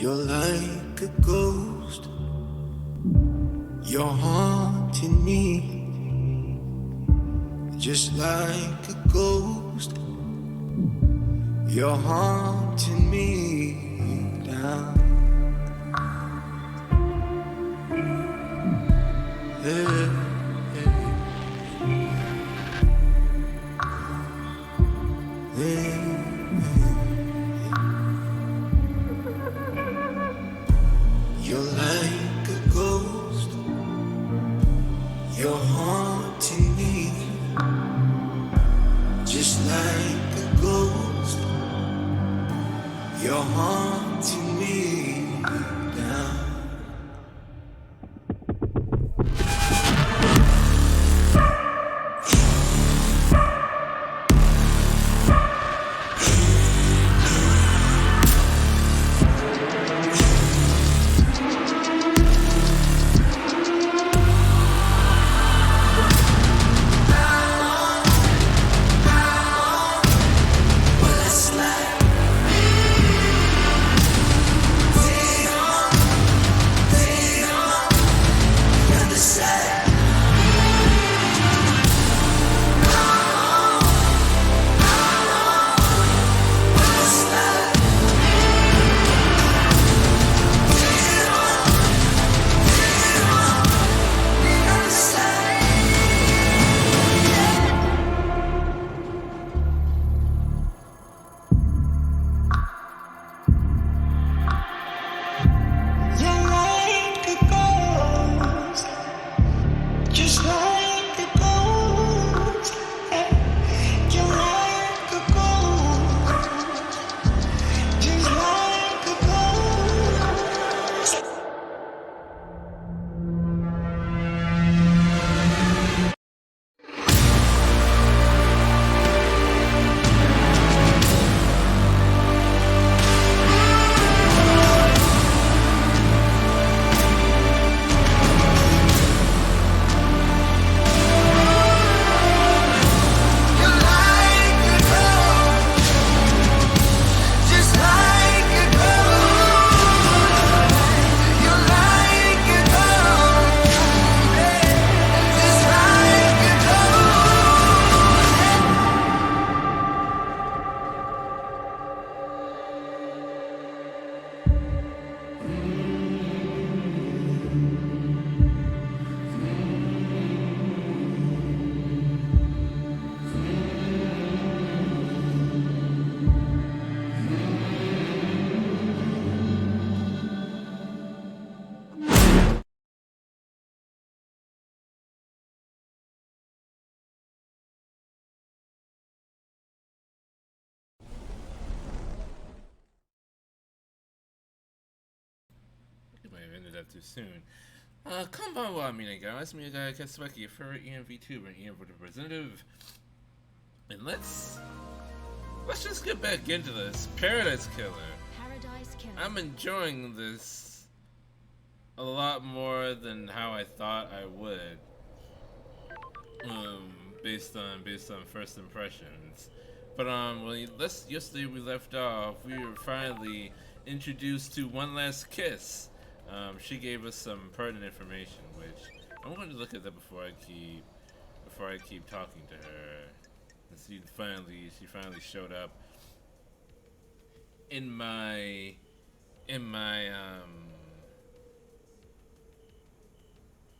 You're like a ghost. You're haunting me. Just like a ghost. You're haunting me down. Yeah, yeah. You're like a ghost. You're haunting me. Just like a ghost. You're haunting me down. You might have ended that too soon. Konbanwa, minaga. Me ga Katsubaki, your favorite Vtuber, Ian for the representative. And let's just get back into this. Paradise Killer. Paradise Killer. I'm enjoying this a lot more than how I thought I would. Based on first impressions. But yesterday we left off, we were finally introduced to One Last Kiss. She gave us some pertinent information, which I'm going to look at that before I keep talking to her. And she finally showed up in my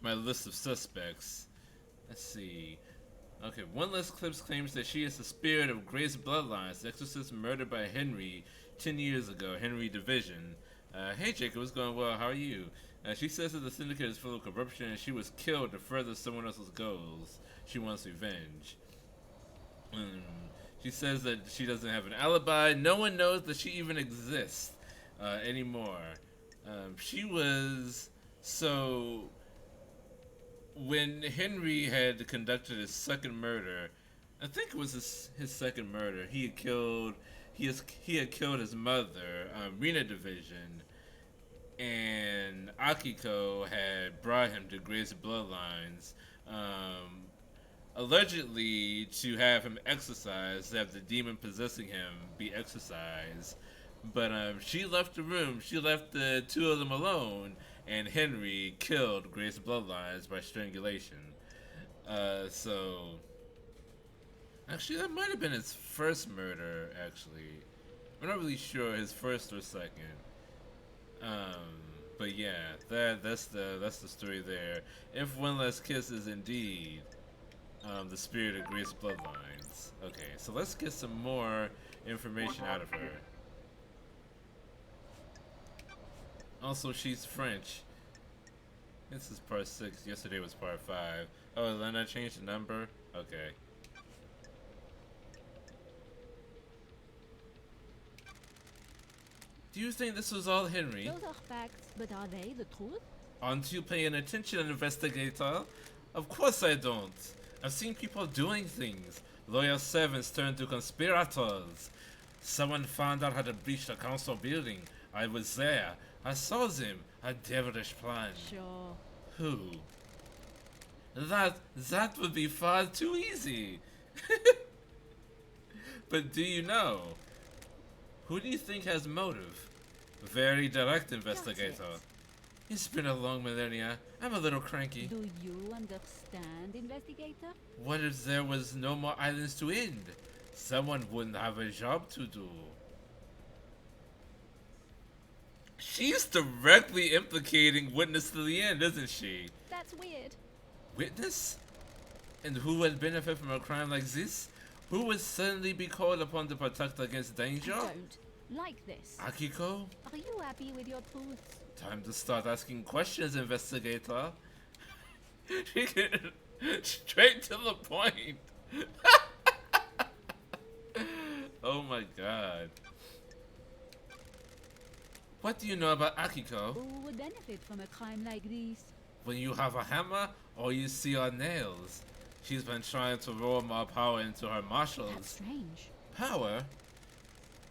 my list of suspects. Let's see. Okay, One Less Clips claims that she is the spirit of Grace Bloodlines, the exorcist murdered by Henry 10 years ago, Henry Division. Hey Jacob, what's going well? How are you? She says that the syndicate is full of corruption and she was killed to further someone else's goals. She wants revenge. She says that she doesn't have an alibi. No one knows that she even exists anymore. She was so... When Henry had conducted his second murder, I think it was his second murder. He had killed his mother, Rena Division, and Akiko had brought him to Grace Bloodlines, allegedly to have him exorcised, to have the demon possessing him be exorcised. But she left the room. She left the two of them alone, and Henry killed Grace's bloodlines by strangulation. So actually, that might have been his first murder. Actually, I'm not really sure his first or second. But yeah, that's the story there. If One Last Kiss is indeed the spirit of Grace's bloodlines. Okay, so let's get some more information out of her. Also, she's French. This is part 6. Yesterday was part 5. Oh, Elena changed the number? Okay. Do you think this was all Henry? Those are facts, but are they the truth? Aren't you paying attention, investigator? Of course I don't. I've seen people doing things. Loyal servants turned to conspirators. Someone found out how to breach the council building. I was there. I saw them. A devilish plan. Sure. Who? That would be far too easy. But do you know? Who do you think has motive? Very direct, investigator. It's been a long millennia. I'm a little cranky. Do you understand, investigator? What if there was no more islands to end? Someone wouldn't have a job to do. She's directly implicating witness to the end, isn't she? That's weird. Witness? And who would benefit from a crime like this? Who would suddenly be called upon to protect against danger? I don't like this. Akiko? Are you happy with your truths? Time to start asking questions, investigator. Straight to the point. Oh my god. What do you know about Akiko? Who would benefit from a crime like this? When you have a hammer, all you see are nails. She's been trying to roll more power into her marshals. That's strange. Power?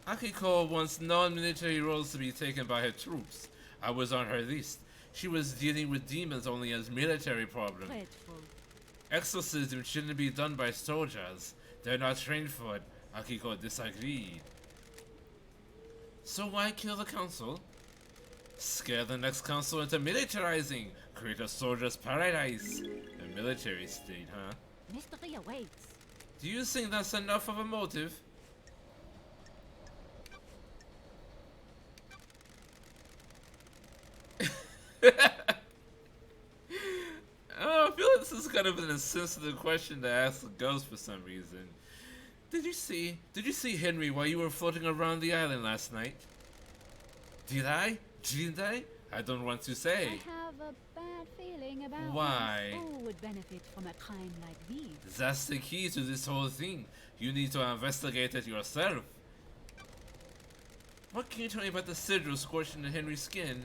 Akiko wants non-military roles to be taken by her troops. I was on her list. She was dealing with demons only as military problem. Dreadful. Exorcism shouldn't be done by soldiers. They're not trained for it. Akiko disagreed. So why kill the council? Scare the next council into militarizing. Create a soldier's paradise. A military state, huh? Mystery awaits. Do you think that's enough of a motive? I feel like this is kind of an insensitive question to ask a ghost for some reason. Did you see Henry while you were floating around the island last night? Did I? Didn't I? I don't want to say. I have a bad feeling about Why? this. Who would benefit from a crime like this? That's the key to this whole thing. You need to investigate it yourself. What can you tell me about the sigil scorched into Henry's skin?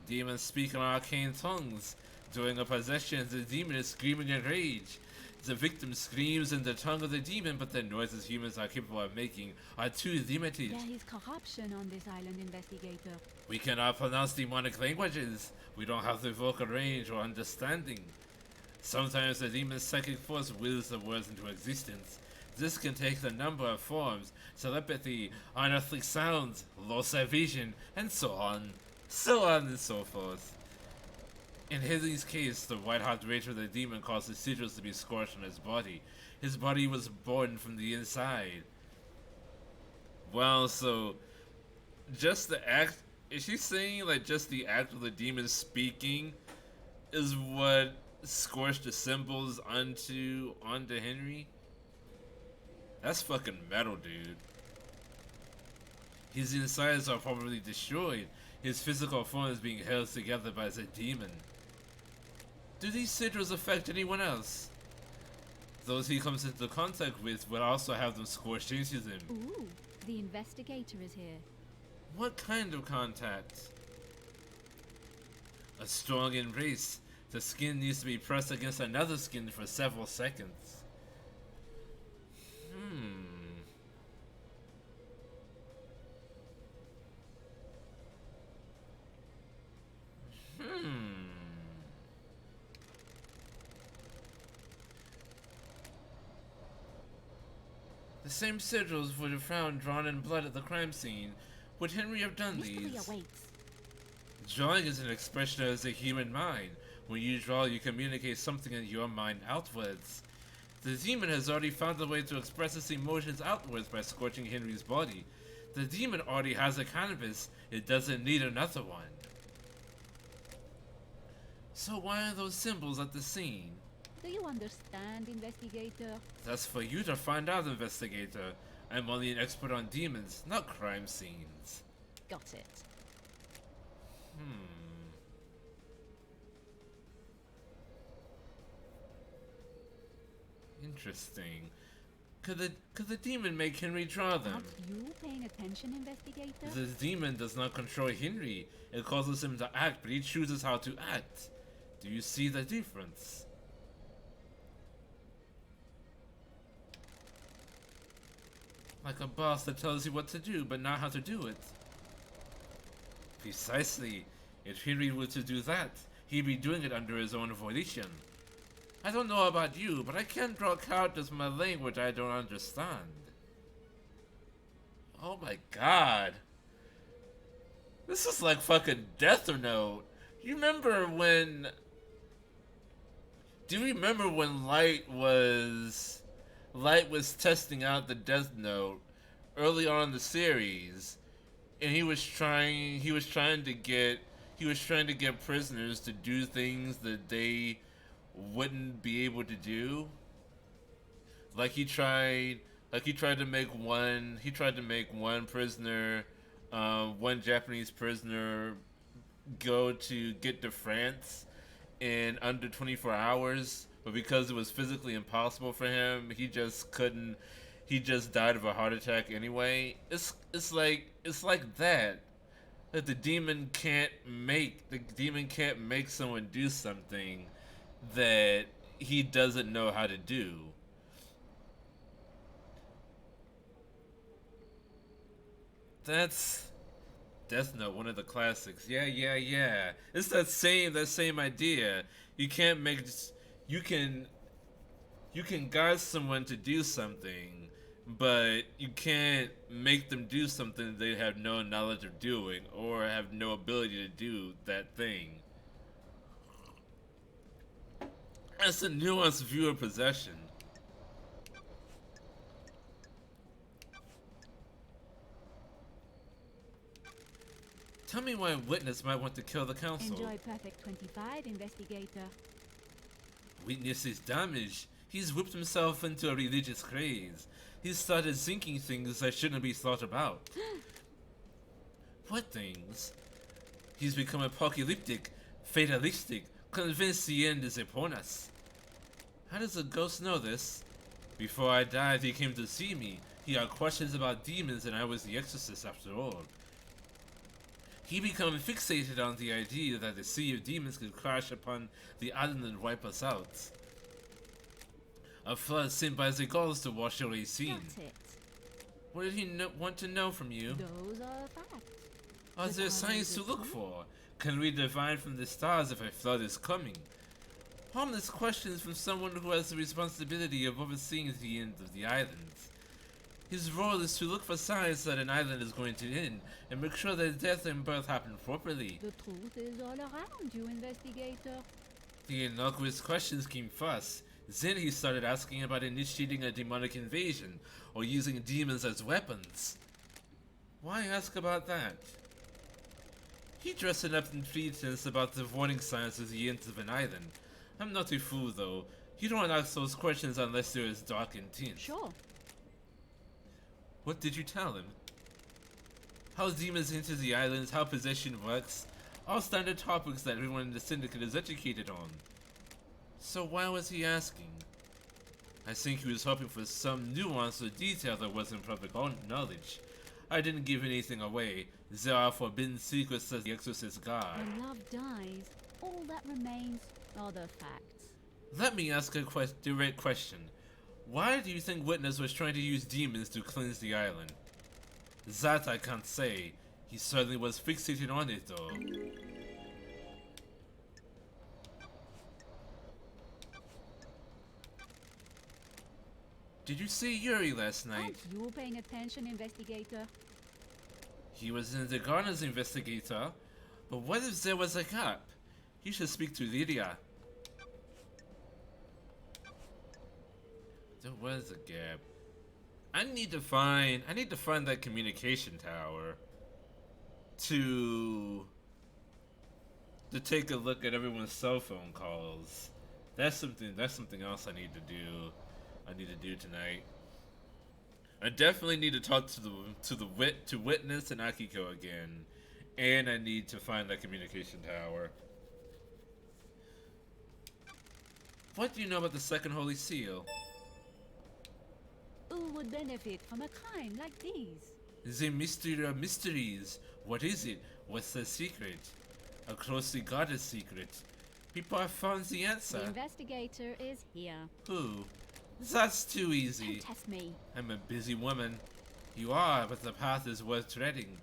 Demons speak in arcane tongues. During a possession, the demon is screaming in rage. The victim screams in the tongue of the demon, but the noises humans are capable of making are too limited. There is corruption on this island, investigator. We cannot pronounce demonic languages. We don't have the vocal range or understanding. Sometimes the demon's psychic force wills the words into existence. This can take a number of forms: telepathy, unearthly sounds, loss of vision, and so on. So on and so forth. In Henry's case, the white-hot rage of the demon caused the sigils to be scorched on his body. His body was born from the inside. Well, so just the act, is she saying like just the act of the demon speaking is what scorched the symbols onto Henry? That's fucking metal, dude. His insides are probably destroyed. His physical form is being held together by the demon. Do these sigils affect anyone else? Those he comes into contact with will also have them scorched into them. Ooh, the investigator is here. What kind of contact? A strong embrace. The skin needs to be pressed against another skin for several seconds. The same sigils would have found drawn in blood at the crime scene. Would Henry have done Mystery these? awaits. Drawing is an expression of the human mind. When you draw, you communicate something in your mind outwards. The demon has already found a way to express its emotions outwards by scorching Henry's body. The demon already has a canvas, it doesn't need another one. So why are those symbols at the scene? Do you understand, investigator? That's for you to find out, investigator. I'm only an expert on demons, not crime scenes. Got it. Interesting. Could the demon make Henry draw them? Aren't you paying attention, investigator? The demon does not control Henry. It causes him to act, but he chooses how to act. Do you see the difference? Like a boss that tells you what to do, but not how to do it. Precisely. If Henry were to do that, he'd be doing it under his own volition. I don't know about you, but I can't draw characters from a language I don't understand. Oh my god. This is like fucking Death Note. You remember when... Do you remember when Light was testing out the Death Note early on in the series, and he was trying to get prisoners to do things that they wouldn't be able to do. Like he tried to make one prisoner, one Japanese prisoner go to get to France in under 24 hours, but because it was physically impossible for him, he just died of a heart attack anyway. It's like that. That the demon can't make someone do something that he doesn't know how to do. That's Death Note, one of the classics. Yeah. It's that same idea. You can guide someone to do something, but you can't make them do something they have no knowledge of doing or have no ability to do that thing. That's a nuanced view of possession. Tell me why a witness might want to kill the council. Enjoy Perfect 25, investigator. Witness is damaged. He's whipped himself into a religious craze. He's started thinking things that shouldn't be thought about. What things? He's become apocalyptic, fatalistic, convinced the end is upon us. How does a ghost know this? Before I died, he came to see me. He had questions about demons, and I was the exorcist after all. He became fixated on the idea that the sea of demons could crash upon the island and wipe us out. A flood sent by the gods to wash away sin. Got it. What did he want to know from you? Those are facts. Are there signs to look for? Can we divine from the stars if a flood is coming? Harmless questions from someone who has the responsibility of overseeing the end of the island. His role is to look for signs that an island is going to end and make sure that death and birth happen properly. The truth is all around you, investigator. The innocuous questions came first. Then he started asking about initiating a demonic invasion or using demons as weapons. Why ask about that? He dressed it up in pretense about the warning signs of the end of an island. I'm not a fool though. You don't ask those questions unless there is dark intent. Sure. What did you tell him? How demons enter the islands, how possession works, all standard topics that everyone in the syndicate is educated on. So why was he asking? I think he was hoping for some nuance or detail that wasn't public knowledge. I didn't give anything away. There are forbidden secrets, says the exorcist god. When love dies, all that remains are the facts. Let me ask a direct question. Why do you think Witness was trying to use demons to cleanse the island? That I can't say. He certainly was fixated on it though. Did you see Yuri last night? Aren't you paying attention, investigator? He was in the Garner's investigator. But what if there was a gap? He should speak to Lydia. There was a gap. I need to find that communication tower to take a look at everyone's cell phone calls. That's something else I need to do. I need to do tonight. I definitely need to talk to Witness and Akiko again, and I need to find that communication tower. What do you know about the Second Holy Seal? Who would benefit from a crime like these? The mystery of mysteries. What is it? What's the secret? A closely guarded secret. People have found the answer. The investigator is here. Who? That's too easy. Don't test me. I'm a busy woman. You are, but the path is worth treading.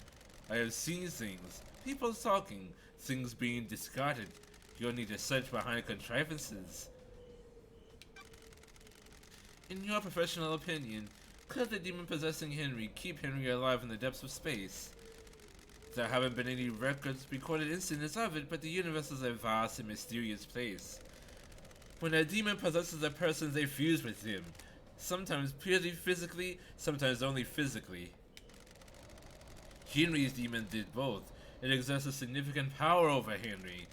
I have seen things. People talking. Things being discarded. You'll need to search behind contrivances. In your professional opinion, could the demon possessing Henry keep Henry alive in the depths of space? There haven't been any records, recorded incidents of it, but the universe is a vast and mysterious place. When a demon possesses a person, they fuse with him. Sometimes purely physically, sometimes only physically. Henry's demon did both. It exerts a significant power over Henry.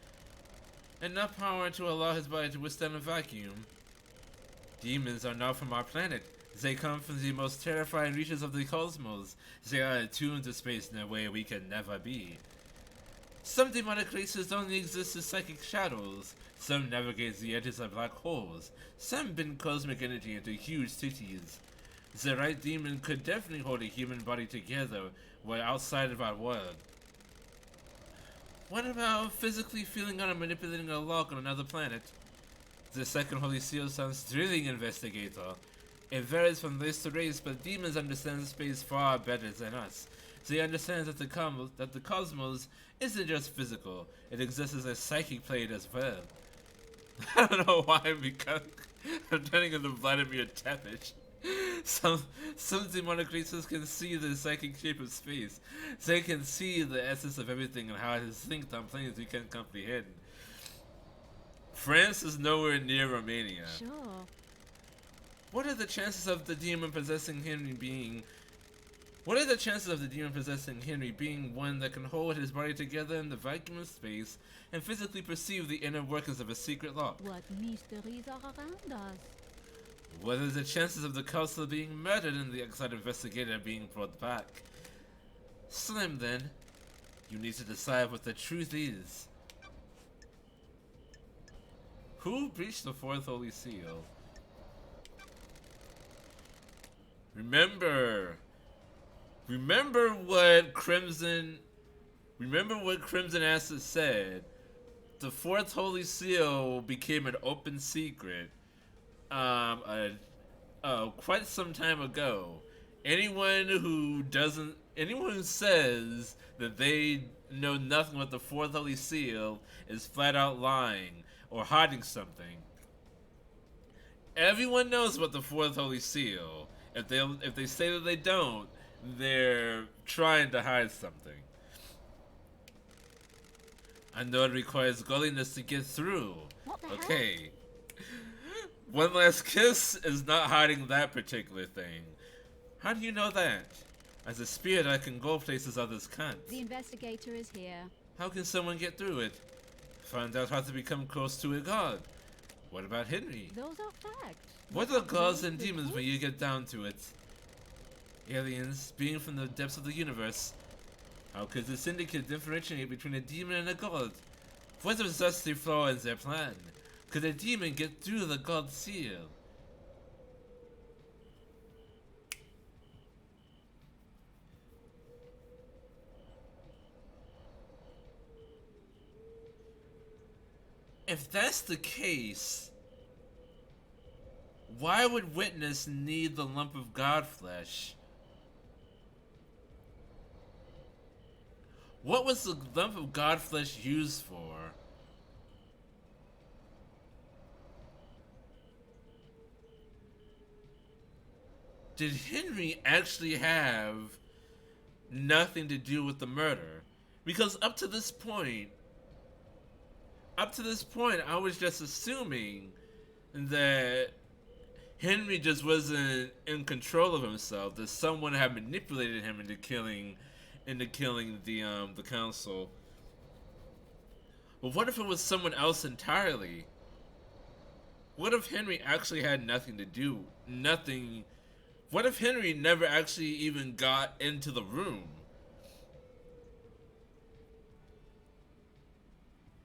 Enough power to allow his body to withstand a vacuum. Demons are not from our planet. They come from the most terrifying reaches of the cosmos. They are attuned to space in a way we can never be. Some demonic races only exist as psychic shadows. Some navigate the edges of black holes. Some bend cosmic energy into huge cities. The right demon could definitely hold a human body together while outside of our world. What about physically feeling on and manipulating a lock on another planet? The Second Holy Seal sounds thrilling, investigator. It varies from race to race, but demons understand space far better than us. They understand that the cosmos isn't just physical, it exists as a psychic plane as well. I don't know why I'm turning into Vladimir Tepish. Some demonic races can see the psychic shape of space. They can see the essence of everything and how it is linked on planes we can't comprehend. France is nowhere near Romania. Sure. What are the chances of the demon possessing Henry being... What are the chances of the demon possessing Henry being one that can hold his body together in the vacuum of space and physically perceive the inner workings of a secret lock? What mysteries are around us? What are the chances of the counselor being murdered and the exiled investigator being brought back? Slim, then. You need to decide what the truth is. Who breached the fourth holy seal? Remember what Crimson Acid said. The fourth holy seal became an open secret quite some time ago. Anyone who says that they know nothing about the fourth holy seal is flat out lying or hiding something. Everyone knows about the fourth holy seal. If they say that they don't, they're trying to hide something. I know it requires godliness to get through. What the hell? Okay. One Last Kiss is not hiding that particular thing. How do you know that? As a spirit, I can go places others can't. The investigator is here. How can someone get through it? Find out how to become close to a god. What about Henry? Those are facts. What are gods and demons when you get down to it? Aliens, being from the depths of the universe. How could the Syndicate differentiate between a demon and a god? What if that's the flaw in their plan? Could a demon get through the god seal? If that's the case, why would Witness need the lump of god flesh? What was the lump of god flesh used for? did Henry actually have nothing to do with the murder? Because up to this point, I was just assuming that Henry just wasn't in control of himself. That someone had manipulated him into killing the council. But what if it was someone else entirely? What if Henry actually had nothing to do? Nothing. What if Henry never actually even got into the room?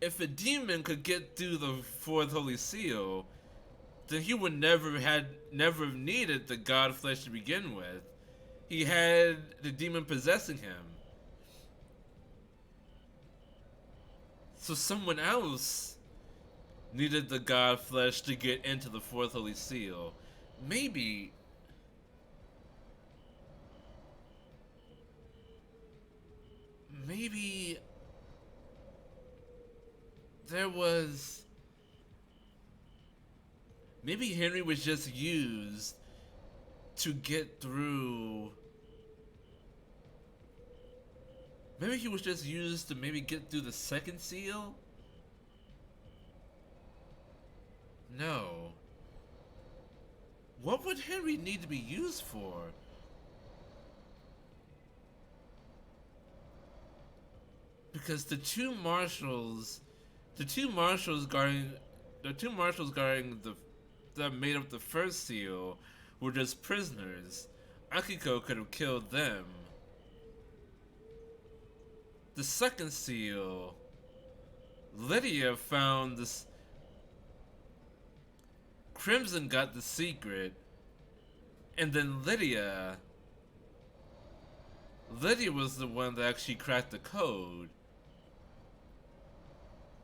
If a demon could get through the fourth holy seal, then he would never have needed the god flesh to begin with. He had the demon possessing him. So someone else needed the god flesh to get into the fourth holy seal. Maybe there was maybe Henry was just used to get through. Maybe he was just used to maybe get through the second seal? No. What would Henry need to be used for? Because the two marshals guarding that made up the first seal were just prisoners. Akiko could have killed them. The second seal, Lydia found this. Crimson got the secret, and then Lydia was the one that actually cracked the code.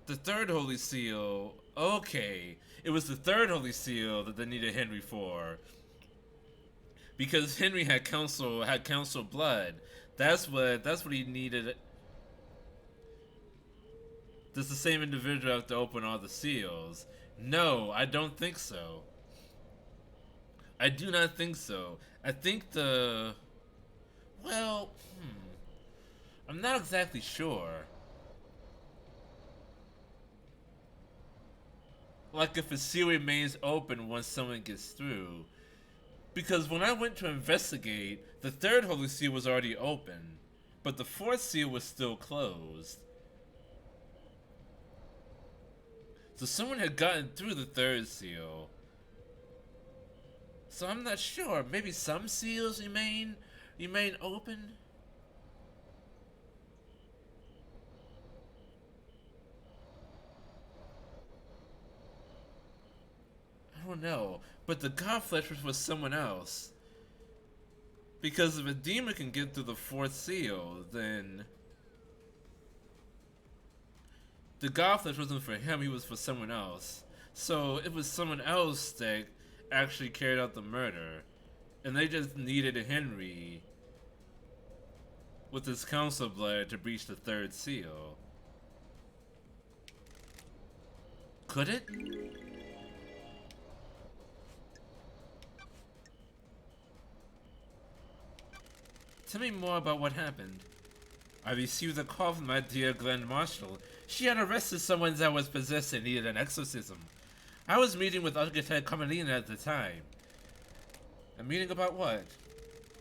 The third holy seal, okay, it was the third holy seal that they needed Henry for, because Henry had council blood. That's what he needed. Does the same individual have to open all the seals? No, I don't think so. I do not think so. I think I'm not exactly sure. Like if a seal remains open once someone gets through. Because when I went to investigate, the third holy seal was already open, but the fourth seal was still closed. So someone had gotten through the third seal. So I'm not sure. Maybe some seals remain open? I don't know. But the god flesh was someone else. Because if a demon can get through the fourth seal, then the god flesh wasn't for him, he was for someone else. So it was someone else that actually carried out the murder. And they just needed Henry with his council blood to breach the third seal. Could it? Tell me more about what happened. I received a call from my dear Grand Marshal. She had arrested someone that was possessed and needed an exorcism. I was meeting with Architect Carmelina at the time. A meeting about what?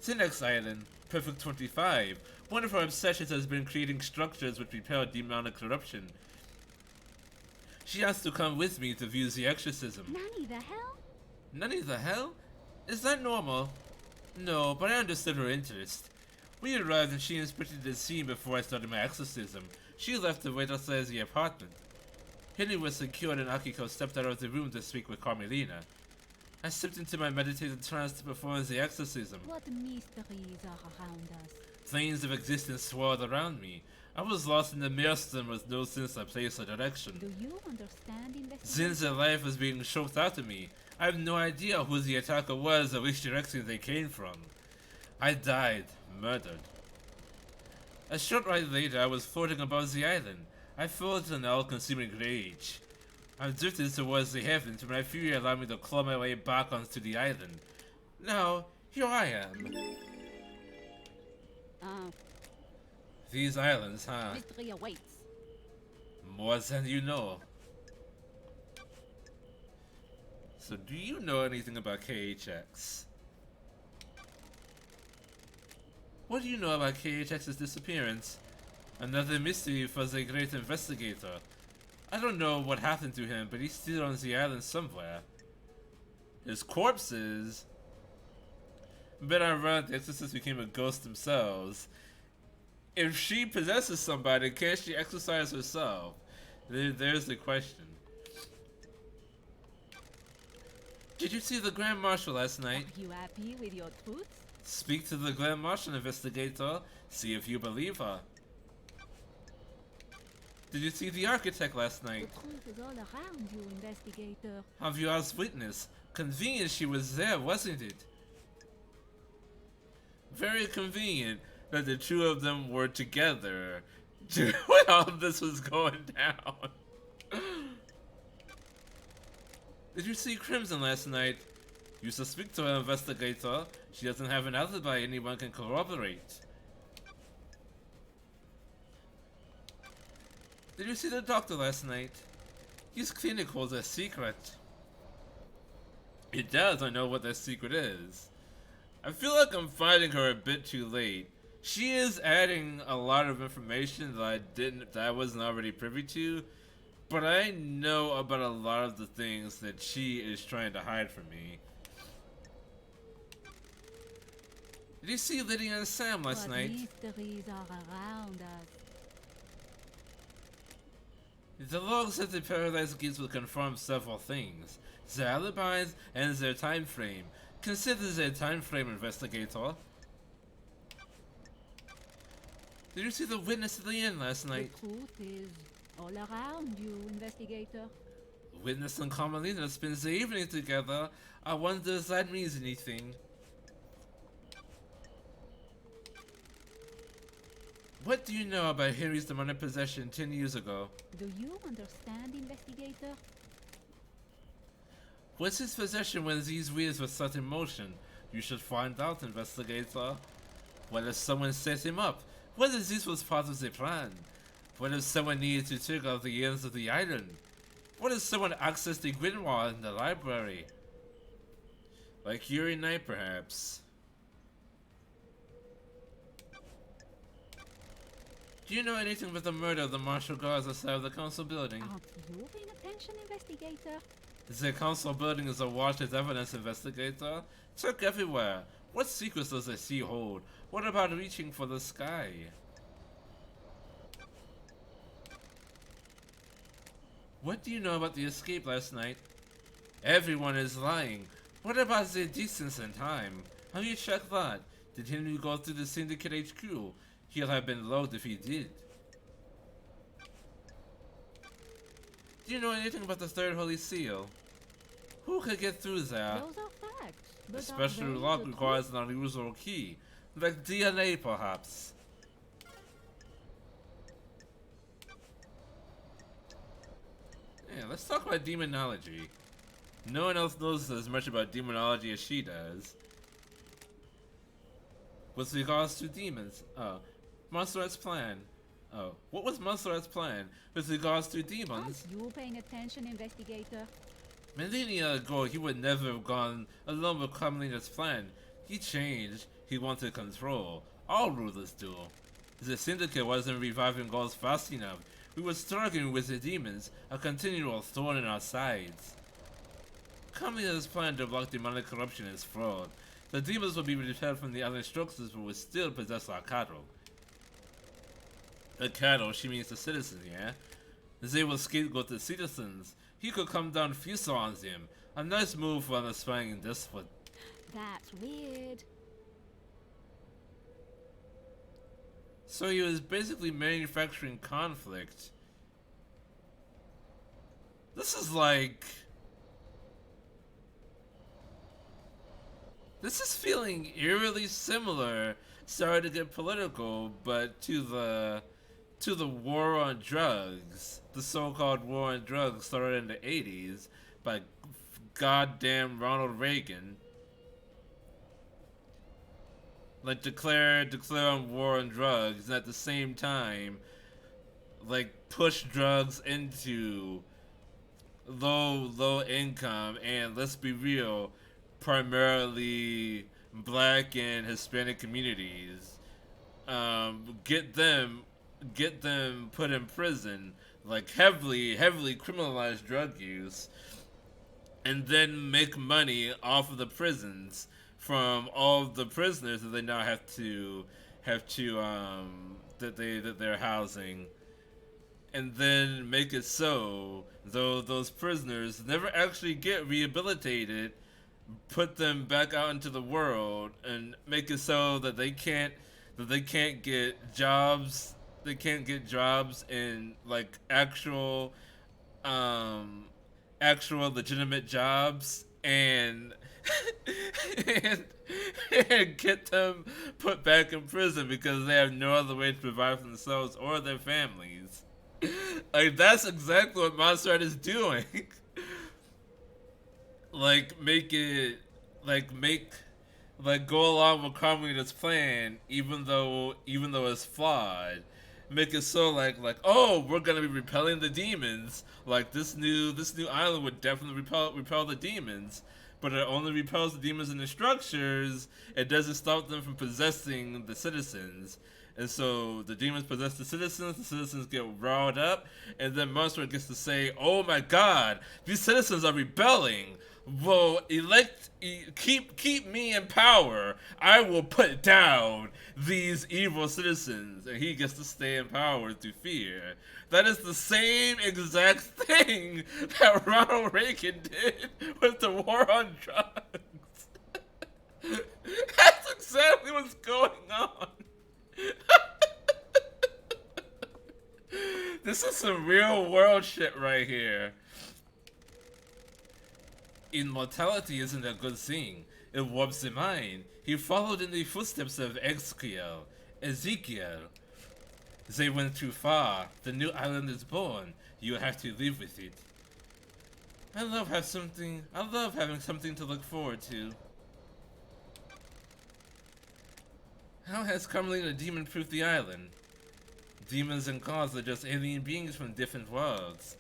Tinex Island, Perfect 25. One of her obsessions has been creating structures which repel demonic corruption. She asked to come with me to view the exorcism. Nanny the hell? Nanny the hell? Is that normal? No, but I understood her interest. We arrived and she inspected the scene before I started my exorcism. She left to wait outside the apartment. Henry was secured and Akiko stepped out of the room to speak with Carmelina. I slipped into my meditative trance to perform the exorcism. What mysteries are around us? Planes of existence swirled around me. I was lost in the maelstrom with no sense of place or direction. Do you understand investigation? Since their life was being choked out of me, I have no idea who the attacker was or which direction they came from. I died, murdered. A short while later, I was floating above the island. I felt an all-consuming rage. I drifted towards the heavens when my fury allowed me to claw my way back onto the island. Now, Here I am. Uh, These islands, huh? Mystery awaits. More than you know. So do you know anything about KHX? What do you know about KHX's disappearance? Another mystery for the great investigator. I don't know what happened to him, but he's still on the island somewhere. His corpses. Bit ironic the exorcist became a ghost themselves. If she possesses somebody, can't she exorcise herself? There's the question. Did you see the Grand Marshal last night? Are you happy with your truth? Speak to the Grand Marshal, investigator. See if you believe her. Did you see the architect last night? The truth is all around you, investigator. Have you asked witness? Convenient she was there, wasn't it? Very convenient that the two of them were together when all of this was going down. Did you see Crimson last night? You should speak to her, investigator. She doesn't have an alibi anyone can corroborate. Did you see the doctor last night? His clinic holds a secret. It does, I know what that secret is. I feel like I'm finding her a bit too late. She is adding a lot of information that I wasn't already privy to, but I know about a lot of the things that she is trying to hide from me. Did you see Lydia and Sam last night? Mysteries are around us. The logs at the Paradise Gates will confirm several things. Their alibis and their time frame. Consider their time frame, investigator. Did you see the witness at the inn last night? The truth is all around you, investigator. Witness and Carmelina spend the evening together. I wonder if that means anything. What do you know about Henry's demonic possession 10 years ago? Do you understand, investigator? Was his possession when these wheels were set in motion? You should find out, investigator. What if someone set him up? What if this was part of the plan? What if someone needed to check out the ends of the island? What if someone accessed the grimoire in the library? Like Yuri Knight, perhaps. Do you know anything about the murder of the martial guards outside of the council building? Aren't you paying attention, investigator? The council building is awash with evidence, investigator. Check everywhere. What secrets does the sea hold? What about reaching for the sky? What do you know about the escape last night? Everyone is lying. What about the distance and time? Have you checked that? Did Henry go through the Syndicate HQ? He'll have been logged if he did. Do you know anything about the Third Holy Seal? Who could get through there? Those are facts. A But special are they lock the requires an unusual key. Like DNA, perhaps. Yeah, let's talk about demonology. No one else knows as much about demonology as she does. With regards to demons, Monster's plan. Oh, what was Monster's plan with regards to demons? Aren't you paying attention, investigator? Millennia ago, he would never have gone along with Carmelina's plan. He changed. He wanted control. All rulers do. The Syndicate wasn't reviving goals fast enough. We were struggling with the demons, a continual thorn in our sides. Carmelina's plan to block demonic corruption is fraud. The demons will be repelled from the island structures but will still possess our cattle. The cattle, she means the citizens, yeah? They will scapegoat the citizens. He could come down feast on them. A nice move for an aspiring despot. That's weird. So he was basically manufacturing conflict. This is like... This is feeling eerily similar. Sorry to get political, but to the war on drugs. The so-called war on drugs started in the 80s by goddamn Ronald Reagan. like declare on war on drugs, and at the same time, like push drugs into low income and, let's be real, primarily black and Hispanic communities. Get them put in prison, like heavily criminalized drug use, and then make money off of the prisons from all of the prisoners that they now have to that they're housing, and then make it so though those prisoners never actually get rehabilitated, put them back out into the world, and make it so that they can't get jobs. They can't get jobs in like um actual legitimate jobs, and, and get them put back in prison because they have no other way to provide for themselves or their families. Like, that's exactly what Monster is doing. like make it like make like go along with Carmelita's plan, even though it's flawed. Make it so oh, we're gonna be repelling the demons. Like this new island would definitely repel the demons, but it only repels the demons in the structures. It doesn't stop them from possessing the citizens. And so the demons possess the citizens get riled up, and then Monster gets to say, "Oh my God, these citizens are rebelling. Well, keep me in power. I will put down these evil citizens," and he gets to stay in power through fear. That is the same exact thing that Ronald Reagan did with the war on drugs. That's exactly what's going on. This is some real world shit right here. Immortality isn't a good thing. It warps the mind. He followed in the footsteps of Ezekiel. They went too far. The new island is born. You have to live with it. I love having something to look forward to. How has Carmelita demon-proofed the island? Demons and gods are just alien beings from different worlds.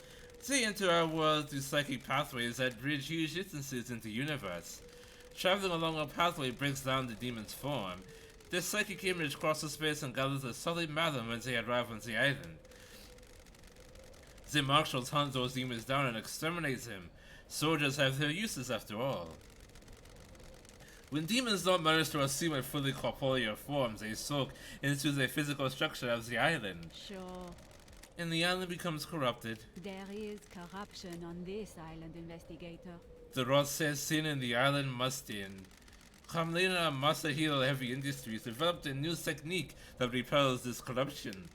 They enter our world through psychic pathways that bridge huge distances into the universe. Traveling along a pathway breaks down the demon's form. Their psychic image crosses space and gathers a solid matter when they arrive on the island. The marshals hunt those demons down and exterminate them. Soldiers have their uses after all. When demons don't manage to assume a fully corporeal form, they soak into the physical structure of the island. Sure. And the island becomes corrupted. There is corruption on this island, investigator. The rod says sin in the island must end. Carmelita and Master Hero Heavy Industries developed a new technique that repels this corruption.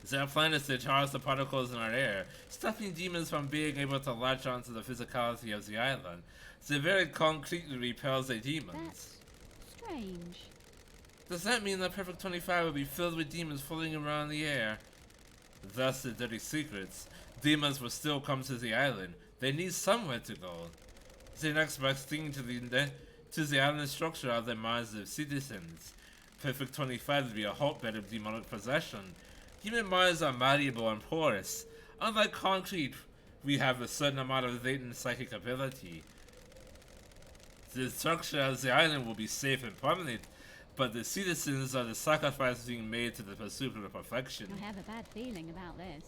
Their plan is to charge the particles in our air, stopping demons from being able to latch onto the physicality of the island. They very concretely repels the demons. That's strange. Does that mean that Perfect 25 will be filled with demons floating around the air? Thus the dirty secrets. Demons will still come to the island. They need somewhere to go. The next best thing to the island structure are the minds of citizens. Perfect 25 will be a hotbed of demonic possession. Human minds are malleable and porous. Unlike concrete, we have a certain amount of latent psychic ability. The structure of the island will be safe and permanent, but the citizens are the sacrifice being made to the pursuit of perfection. I have a bad feeling about this.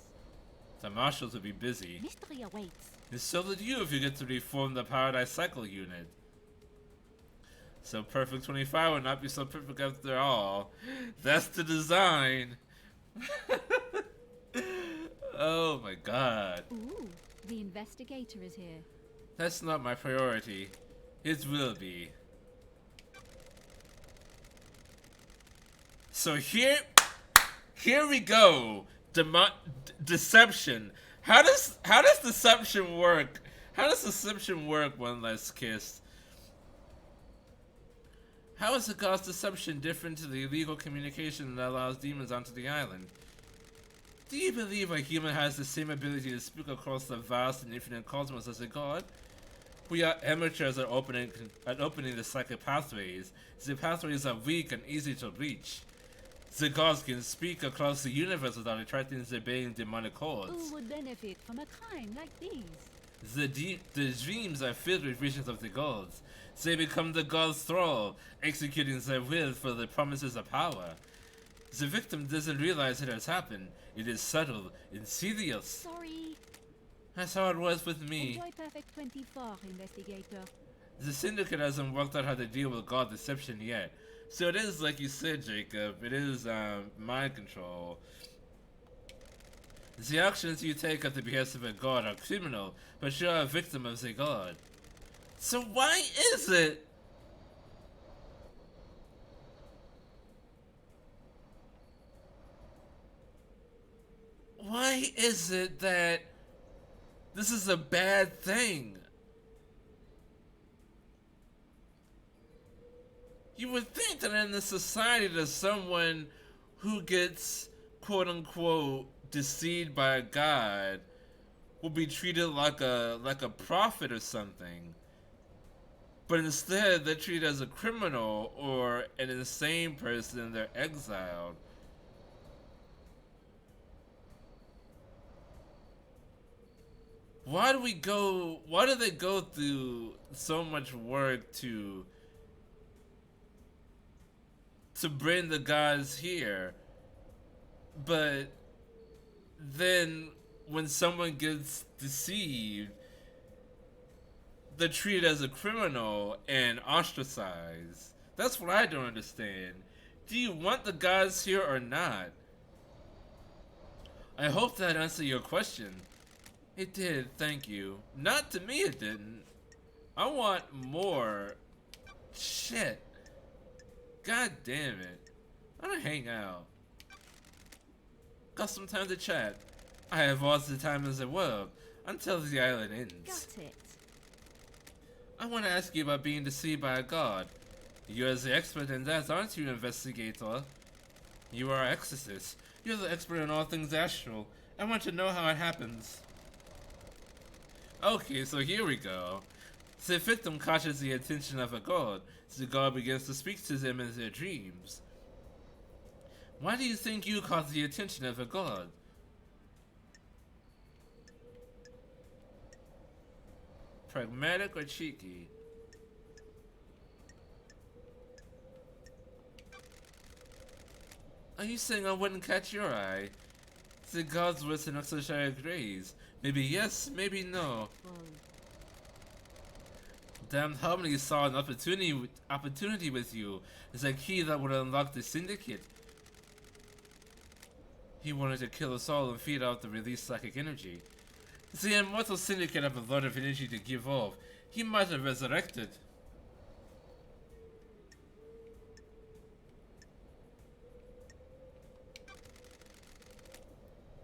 The marshals will be busy. Mystery awaits. And so would you if you get to reform the Paradise Cycle unit. So Perfect 25 will not be so perfect after all. That's the design. Oh my God. Ooh, the investigator is here. That's not my priority. It will be. So here we go. Deception. How does deception work? How does deception work? One last kiss. How is the god's deception different to the illegal communication that allows demons onto the island? Do you believe a human has the same ability to speak across the vast and infinite cosmos as a god? We are amateurs at opening the psychic pathways. The pathways are weak and easy to reach. The gods can speak across the universe without attracting the obeying demonic hordes. Who would benefit from a crime like these? The dreams are filled with visions of the gods. They become the gods' thrall, executing their will for the promises of power. The victim doesn't realize it has happened. It is subtle, insidious. Sorry. That's how it was with me. Enjoy Perfect 24, investigator. The Syndicate hasn't worked out how to deal with god deception yet. So it is like you said, Jacob, it is mind control. The actions you take at the behest of a god are criminal, but you are a victim of the god. So why is it? Why is it that this is a bad thing? You would think that in the society that someone who gets quote unquote deceived by a god will be treated like a prophet or something. But instead they're treated as a criminal or an insane person and they're exiled. Why do they go through so much work to bring the gods here, but then when someone gets deceived, they're treated as a criminal and ostracized? That's what I don't understand. Do you want the gods here or not? I hope that answered your question. It did, thank you. Not to me, it didn't. I want more. Shit. God damn it. I don't hang out. Got some time to chat. I have all the time in the world until the island ends. Got it. I want to ask you about being deceived by a god. You're the expert in that, aren't you, investigator? You are an exorcist. You're the expert in all things astral. I want to know how it happens. Okay, so here we go. The victim catches the attention of a god. The god begins to speak to them in their dreams. Why do you think you caught the attention of a god? Pragmatic or cheeky? Are you saying I wouldn't catch your eye? The gods with an exoteric grace. Maybe yes, maybe no. Damn Harmony saw an opportunity with you. It's a key that would unlock the Syndicate. He wanted to kill us all and feed out the released psychic energy. The Immortal Syndicate have a lot of energy to give off. He might have resurrected.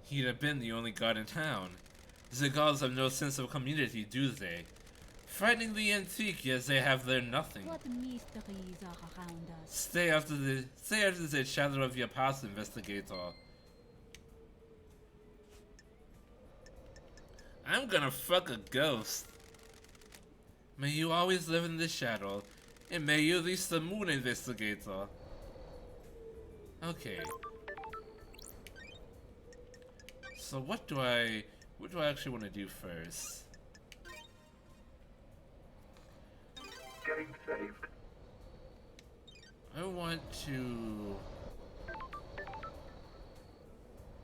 He'd have been the only god in town. The gods have no sense of community, do they? Frighteningly antique, yes, they have their nothing. What mysteries are around us? Stay after the shadow of your past, investigator. I'm gonna fuck a ghost. May you always live in the shadow, and may you reach the moon, investigator. Okay. So what do I actually want to do first? Getting saved. I want to...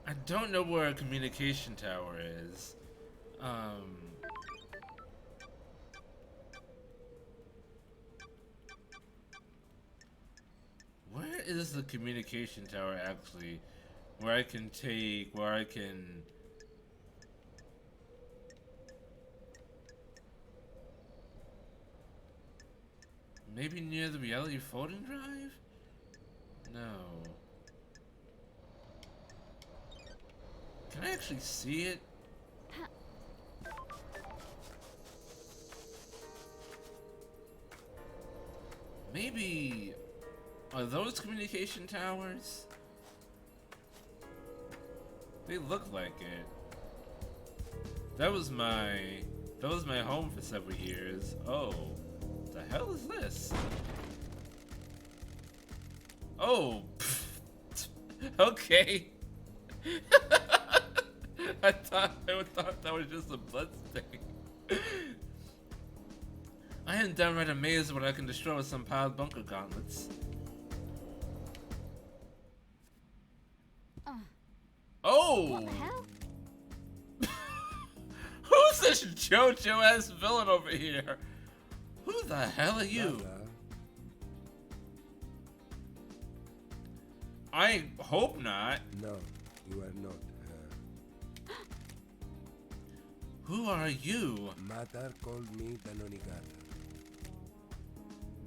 I don't know where a communication tower is. Where is the communication tower actually? Where I can... Maybe near the reality folding drive? No. Can I actually see it? Maybe... Are those communication towers? They look like it. That was my That was my home for several years. Oh, the hell is this? Oh, okay. I thought that was just a blood stain. I am downright amazed at what I can destroy with some piled bunker gauntlets. Oh! What the hell? Who's this JoJo ass villain over here? Who the hell are you? I hope not. No, you are not her. Who are you? Matar called me Danonigata.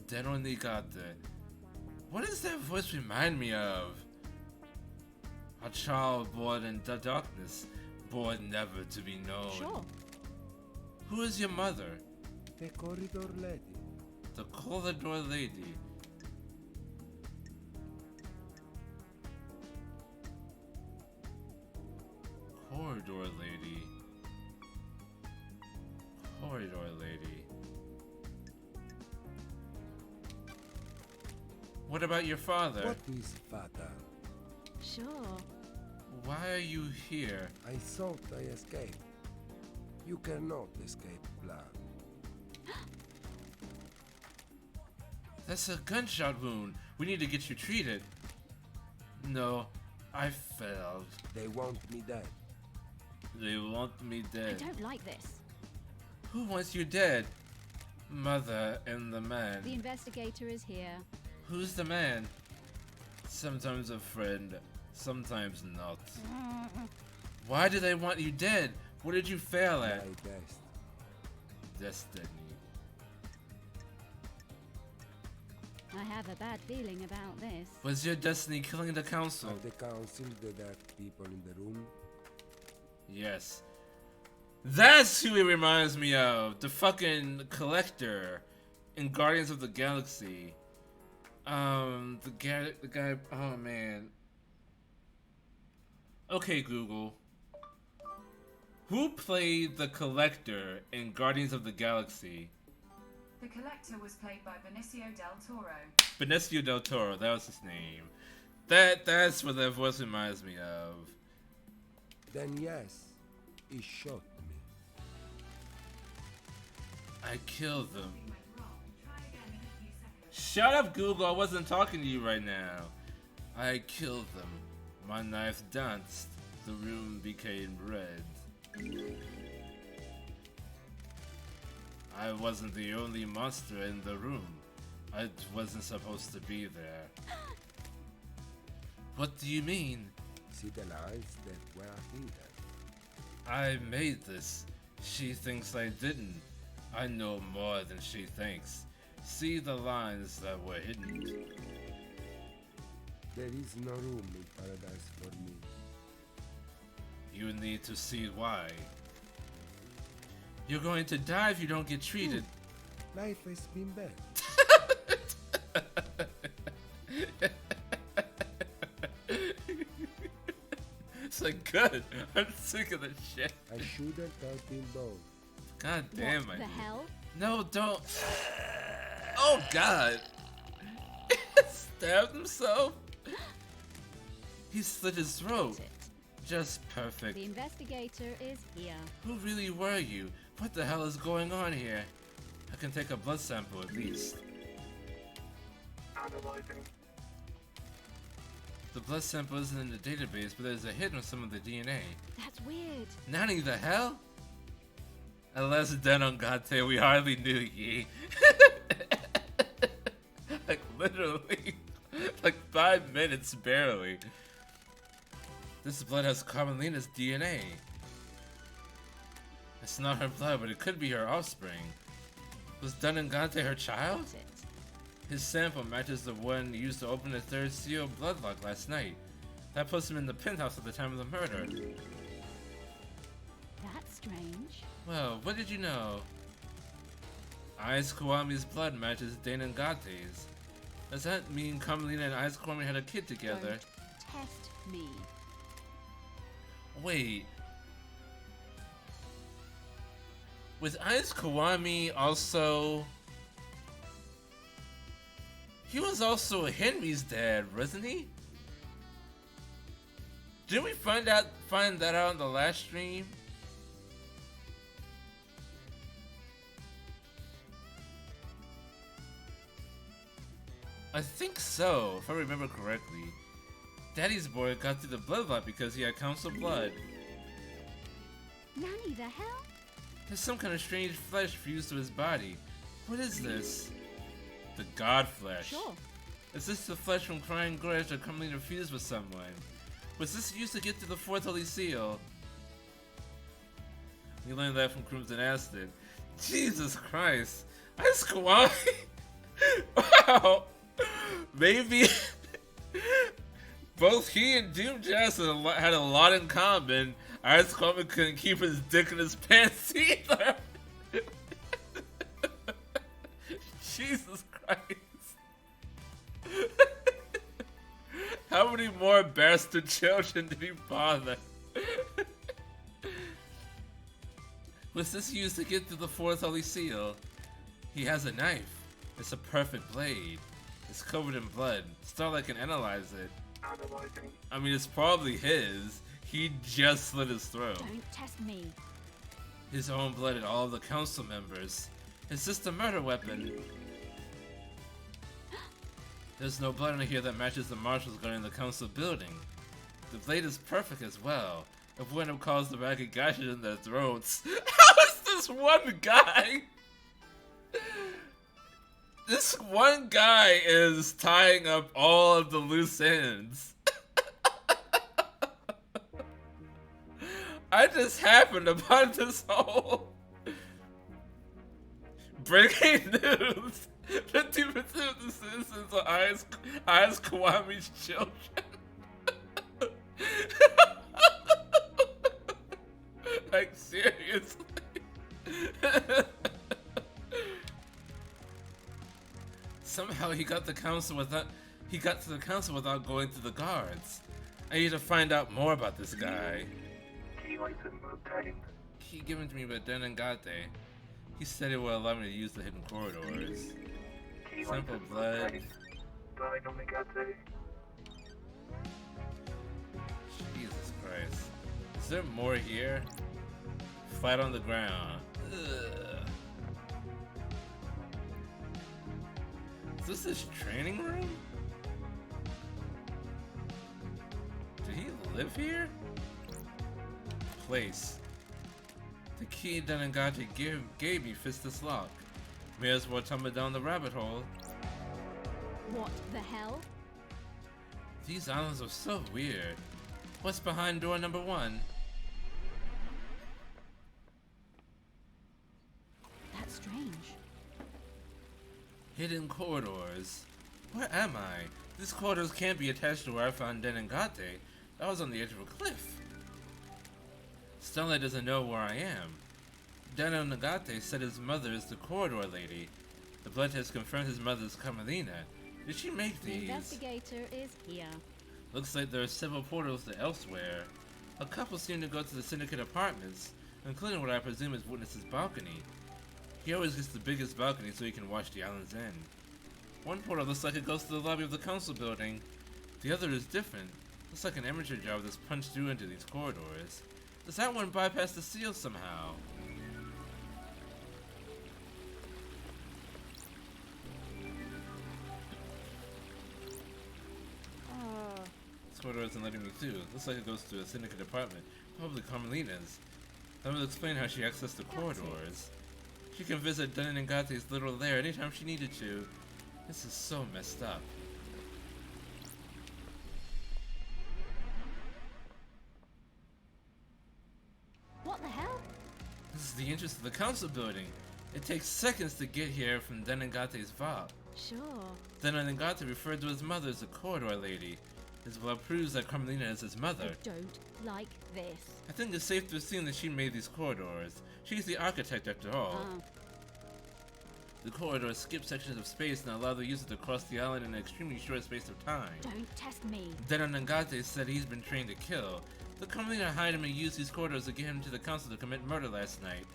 Denonigate. What does that voice remind me of? A child born in the darkness, born never to be known. Sure. Who is your mother? The corridor lady. The corridor lady. Corridor lady. Corridor lady. What about your father? What is father? Sure. Why are you here? I thought I escaped. You cannot escape blood. That's a gunshot wound. We need to get you treated. No, I failed. They want me dead. They want me I dead. don't like this. Who wants you dead? Mother and the man. The investigator is here. Who's the man? Sometimes a friend, sometimes not. Why do they want you dead? What did you fail at? My best. Destiny. I have a bad feeling about this. Was your destiny killing the council? Are the council the dark people in the room? Yes. That's who he reminds me of. The fucking collector in Guardians of the Galaxy. The guy, oh man. Okay, Google. Who played the collector in Guardians of the Galaxy? The collector was played by Benicio del Toro. Benicio del Toro, that was his name. That's what that voice reminds me of. Then yes, he shot me. I killed them. Shut up, Google, I wasn't talking to you right now. I killed them. My knife danced. The room became red. I wasn't the only monster in the room. I wasn't supposed to be there. What do you mean? See the lines that were hidden. I made this. She thinks I didn't. I know more than she thinks. See the lines that were hidden. There is no room in paradise for me. You need to see why. You're going to die if you don't get treated. Life has been bad. It's like, good. I'm sick of this shit. I shouldn't have been bold. God damn What it. the hell? No, don't. Oh, God. Stabbed himself? He slit his throat. That's it. Just perfect. The investigator is here. Who really were you? What the hell is going on here? I can take a blood sample at least. Analyzing. The blood sample isn't in the database, but there's a hit on some of the DNA. That's weird. Nani the hell? Unless dead on Gate, we hardly knew ye. Like literally, like 5 minutes barely. This blood has Carmelina's DNA. It's not her blood, but it could be her offspring. Was Dunangante her child? That's it. His sample matches the one used to open the third seal bloodlock last night. That puts him in the penthouse at the time of the murder. That's strange. Well, what did you know? Ice Kiwami's blood matches Danangate's. Does that mean Carmelina and Ice Kiwami had a kid together? Don't test me. Wait. Was Ais Kiwami also... He was also Henry's dad, wasn't he? Didn't we find that out in the last stream? I think so, if I remember correctly. Daddy's boy got through the bloodline because he had council blood. Nanny, the hell? There's some kind of strange flesh fused to his body. What is this? The god flesh. Sure. Is this the flesh from Crying Gorge that commonly fused with someone? Was this used to get to the fourth holy seal? We learned that from Crimson Acid. Jesus Christ. Ais Kiwami? Wow. Maybe both he and Doom Jazz had a lot in common. Ais Kiwami couldn't keep his dick in his pants either. Jesus Christ. How many more bastard children did he father? Was this used to get to the fourth holy seal? He has a knife. It's a perfect blade. It's covered in blood. Starlight can analyze it. Analyzing. I mean, it's probably his. He just slit his throat. Don't test me. His own blood and all of the council members. It's just a murder weapon. There's no blood in here that matches the marshals guarding the council building. The blade is perfect as well. It wouldn't have caused the ragged gashes in their throats. How is this one guy? This one guy is tying up all of the loose ends. I just happened upon this whole breaking news. 50% of the citizens are Ais Kiwami's children. Like, seriously? Somehow he got to the council without going through the guards. I need to find out more about this guy. Key item obtained. Key given to me by Denengate. He said it will allow me to use the hidden corridors. Key Sample item blood. obtained. Dynamigate. Jesus Christ. Is there more here? Flat on the ground. Ugh. Is this his training room? Did he live here? Place. The key Denengate gave me fits this lock. May as well tumble down the rabbit hole. What the hell? These islands are so weird. What's behind door number 1? That's strange. Hidden corridors. Where am I? These corridors can't be attached to where I found Denengate. That was on the edge of a cliff. Starlight doesn't know where I am. Denengate said his mother is the corridor lady. The blood test confirmed his mother's Carmelina. Did she make The these? investigator is here. Looks like there are several portals to elsewhere. A couple seem to go to the Syndicate apartments, including what I presume is Witness's balcony. He always gets the biggest balcony so he can watch the island's end. One portal looks like it goes to the lobby of the council building. The other is different. Looks like an amateur job that's punched through into these corridors. Does that one bypass the seal somehow? This corridor isn't letting me through. Looks like it goes to a Syndicate apartment. Probably Carmelina's. That will explain how she accessed the corridors. She can visit Denengate's little lair anytime she needed to. This is so messed up. What the hell? This is the entrance to the council building. It takes seconds to get here from Denengate's vault. Sure. Denengate referred to his mother as the corridor lady. His blood proves that Carmelina is his mother. I don't like this. I think it's safe to assume that she made these corridors. She's the architect after all. The corridors skip sections of space and allow the user to cross the island in an extremely short space of time. Don't test me. Denengate said he's been trained to kill. The Carmelina hired him and used these corridors to get him to the council to commit murder last night.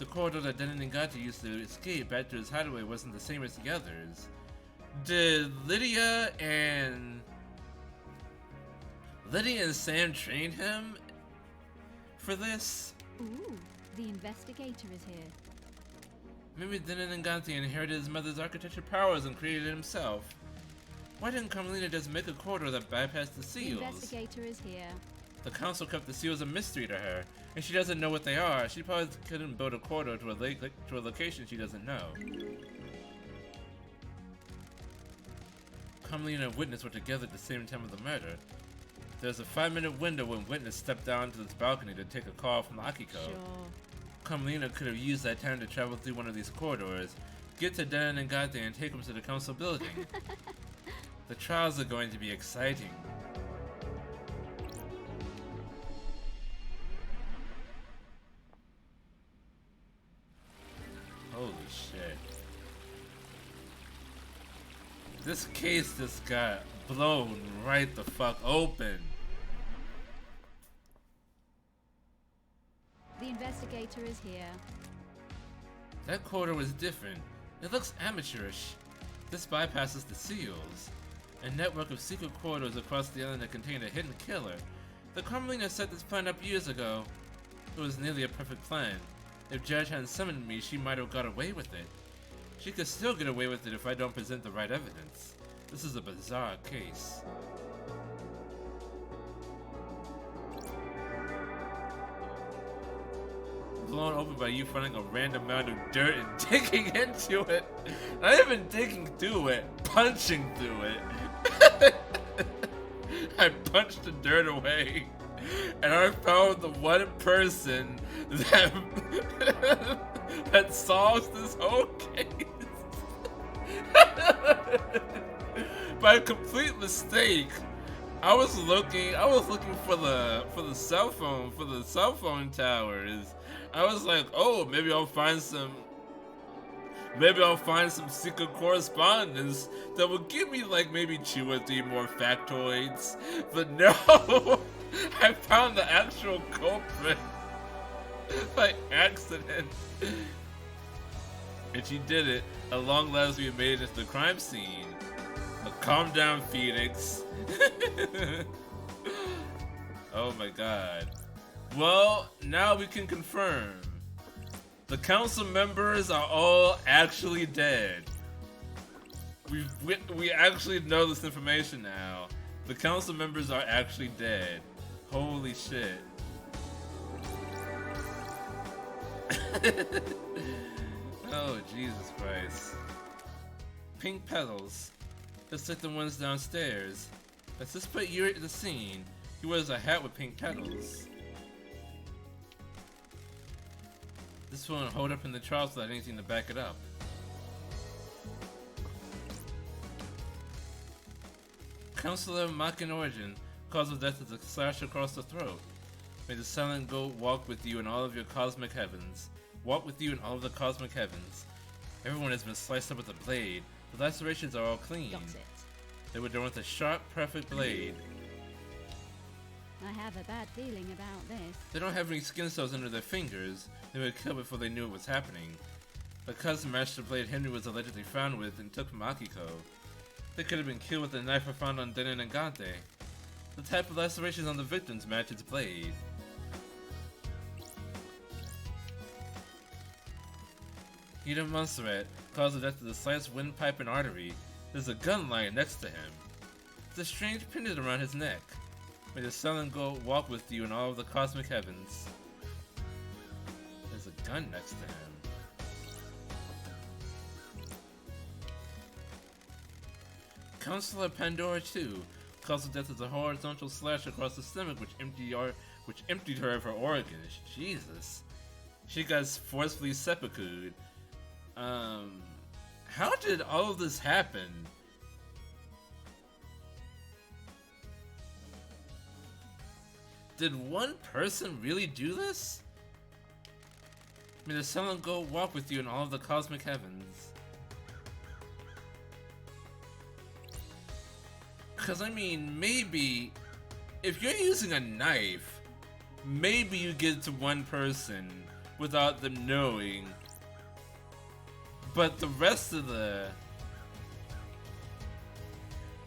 The corridor that Den and Gata used to escape back to his hideaway wasn't the same as the others. Did Lydia and Sam train him for this? Ooh, the investigator is here. Maybe Den Gata inherited his mother's architecture powers and created it himself. Why didn't Carmelina just make a corridor that bypassed the The seals? investigator is here. The council kept the seals a mystery to her, and she doesn't know what they are. She probably couldn't build a corridor to a location she doesn't know. Carmelina and Witness were together at the same time of the murder. There's a 5-minute window when Witness stepped down to this balcony to take a call from Akiko. Sure. Carmelina could have used that time to travel through one of these corridors, get to Den and Gate and take him to the council building. The trials are going to be exciting. Holy shit. This case just got blown right the fuck open. The investigator is here. That corridor was different. It looks amateurish. This bypasses the seals. A network of secret corridors across the island that contained a hidden killer. The Carmelina set this plan up years ago. It was nearly a perfect plan. If Judge hadn't summoned me, she might have got away with it. She could still get away with it if I don't present the right evidence. This is a bizarre case. Blown open by you finding a random amount of dirt and digging into it. Not even digging through it, punching through it. I punched the dirt away, and I found the one person that that solves this whole case. By a complete mistake. I was looking for the cell phone towers. I was like, oh, maybe I'll find some secret correspondence that will give me like maybe 2 or 3 more factoids. But no, I found the actual culprit by accident. And she did it. At long last, we made it to the crime scene. But calm down, Phoenix. Oh my god. Well, now we can confirm. The council members are all actually dead. We actually know this information now. The council members are actually dead. Holy shit. Oh, Jesus Christ. Pink petals. Just like the ones downstairs. Let's just put Yuri at the scene. He wears a hat with pink petals. This won't hold up in the trials without anything to back it up. Counselor Makin Origin, cause of death is a slash across the throat. May the silent goat walk with you in all of your cosmic heavens. Walk with you in all of the cosmic heavens. Everyone has been sliced up with a blade. The lacerations are all clean. Got it. They were done with a sharp, perfect blade. I have a bad feeling about this. They don't have any skin cells under their fingers. They were killed before they knew what was happening. The cousin matched the blade Henry was allegedly found with and took from Akiko. They could have been killed with the knife found on Den and Gante. The type of lacerations on the victims match its blade. Hida Montserrat caused the death of the sliced windpipe and artery. There's a gun lying next to him. There's a strange pendant around his neck. May the silent goat walk with you in all of the cosmic heavens. There's a gun next to him. Counselor Pandora 2 caused the death of a horizontal slash across the stomach which emptied her of her organs. Jesus. She got forcefully seppuku'd. How did all of this happen? Did one person really do this? May the silent goat walk with you in all of the cosmic heavens. Cause I mean, maybe, if you're using a knife, maybe you get to one person without them knowing. But the rest of the...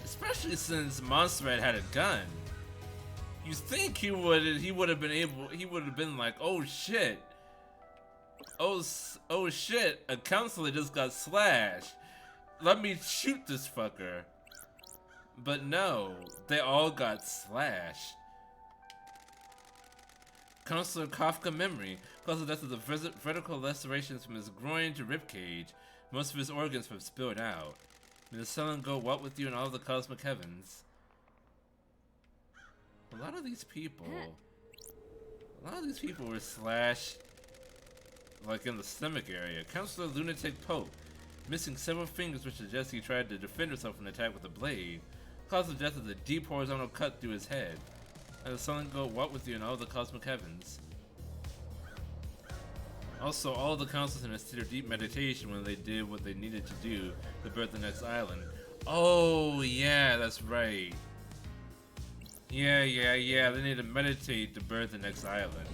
Especially since Montserrat had a gun. You think he would have been like, oh shit. Oh shit, a counselor just got slashed. Let me shoot this fucker. But no, they all got slashed. Counselor Kafka memory caused the death of the vertical lacerations from his groin to ribcage. Most of his organs have spilled out. May the sun go walk with you in all the cosmic heavens. A lot of these people were slashed, like in the stomach area. Counselor Lunatic Pope, missing several fingers, which suggests he tried to defend himself from an attack with a blade, caused the death of the deep horizontal cut through his head. And the sun go walk with you in all the cosmic heavens. Also, all the counselors instituted deep meditation when they did what they needed to do to birth the next island. Oh yeah, that's right. Yeah. They need to meditate to birth the next island.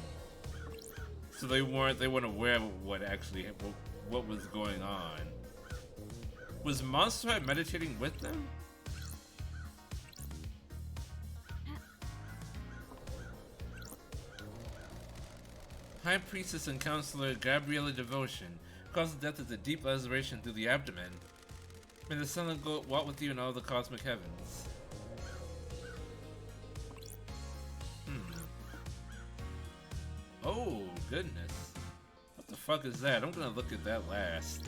So they weren't aware of what was going on. Was Montserrat meditating with them? High Priestess and Counselor Gabriella Devotion caused the death of the deep laceration through the abdomen. May the sun go walk with you in all the cosmic heavens. Oh, goodness. What the fuck is that? I'm gonna look at that last.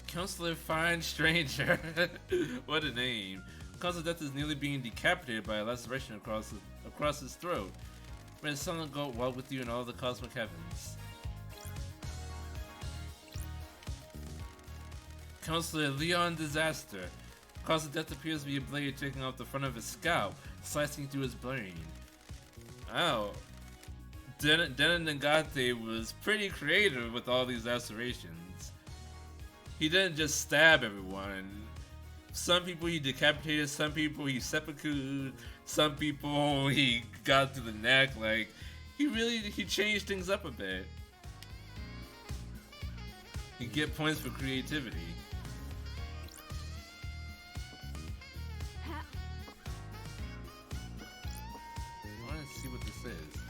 Counselor Fine Stranger. What a name. Cause of death is nearly being decapitated by a laceration across his throat. May the sun go walk with you in all the cosmic heavens. Counselor Leon Disaster. Cause of death appears to be a blade taking off the front of his scalp, slicing through his brain. Oh. Denon Nagate was pretty creative with all these lacerations. He didn't just stab everyone. Some people he decapitated, some people he seppuku'd, some people he got to the neck. Like, he changed things up a bit. You get points for creativity. I want to see what this is.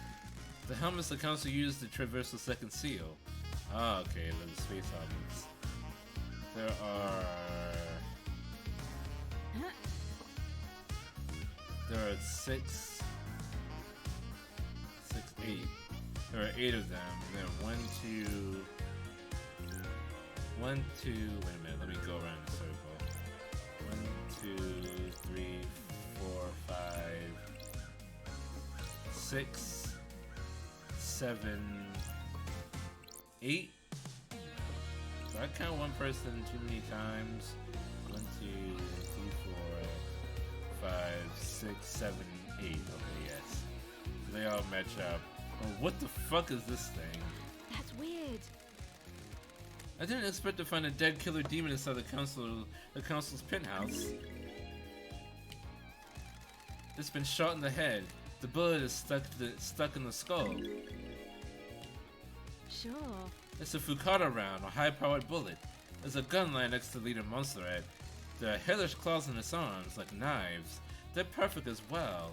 The helmets the council used to traverse the second seal. Ah, okay, the space helmets. There are 8. There are 8 of them. And then 1, 2. Wait a minute. Let me go around the circle. 1, 2, 3, 4, 5, 6, 7, 8. So I count one person too many times. 1, 2, 3, 4, 5, 6, 7, 8. Okay, yes. They all match up. Oh, what the fuck is this thing? That's weird. I didn't expect to find a dead killer demon inside the council's penthouse. It's been shot in the head. The bullet is stuck in the skull. Sure. It's a Fukata round, a high-powered bullet. There's a gun lying next to leader Montserrat. There are hellish claws in its arms, like knives. They're perfect as well.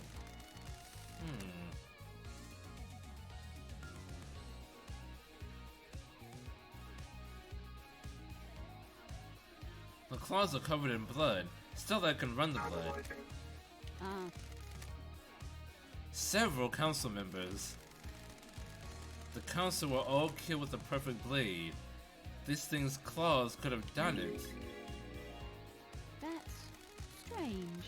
The claws are covered in blood. Still, that can run the blood. Several council members. The council were all killed with a perfect blade. This thing's claws could have done it. That's strange.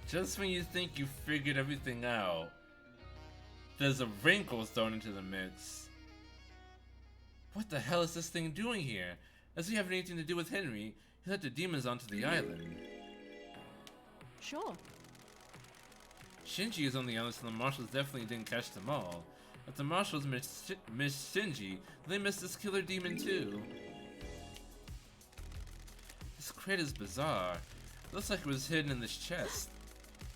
Just when you think you figured everything out, there's a wrinkle thrown into the mix. What the hell is this thing doing here? Does he have anything to do with Henry? He let the demons onto the island. Sure. Shinji is on the island, so the marshals definitely didn't catch them all. If the marshals missed Shinji, they missed this killer demon too. This crate is bizarre. Looks like it was hidden in this chest.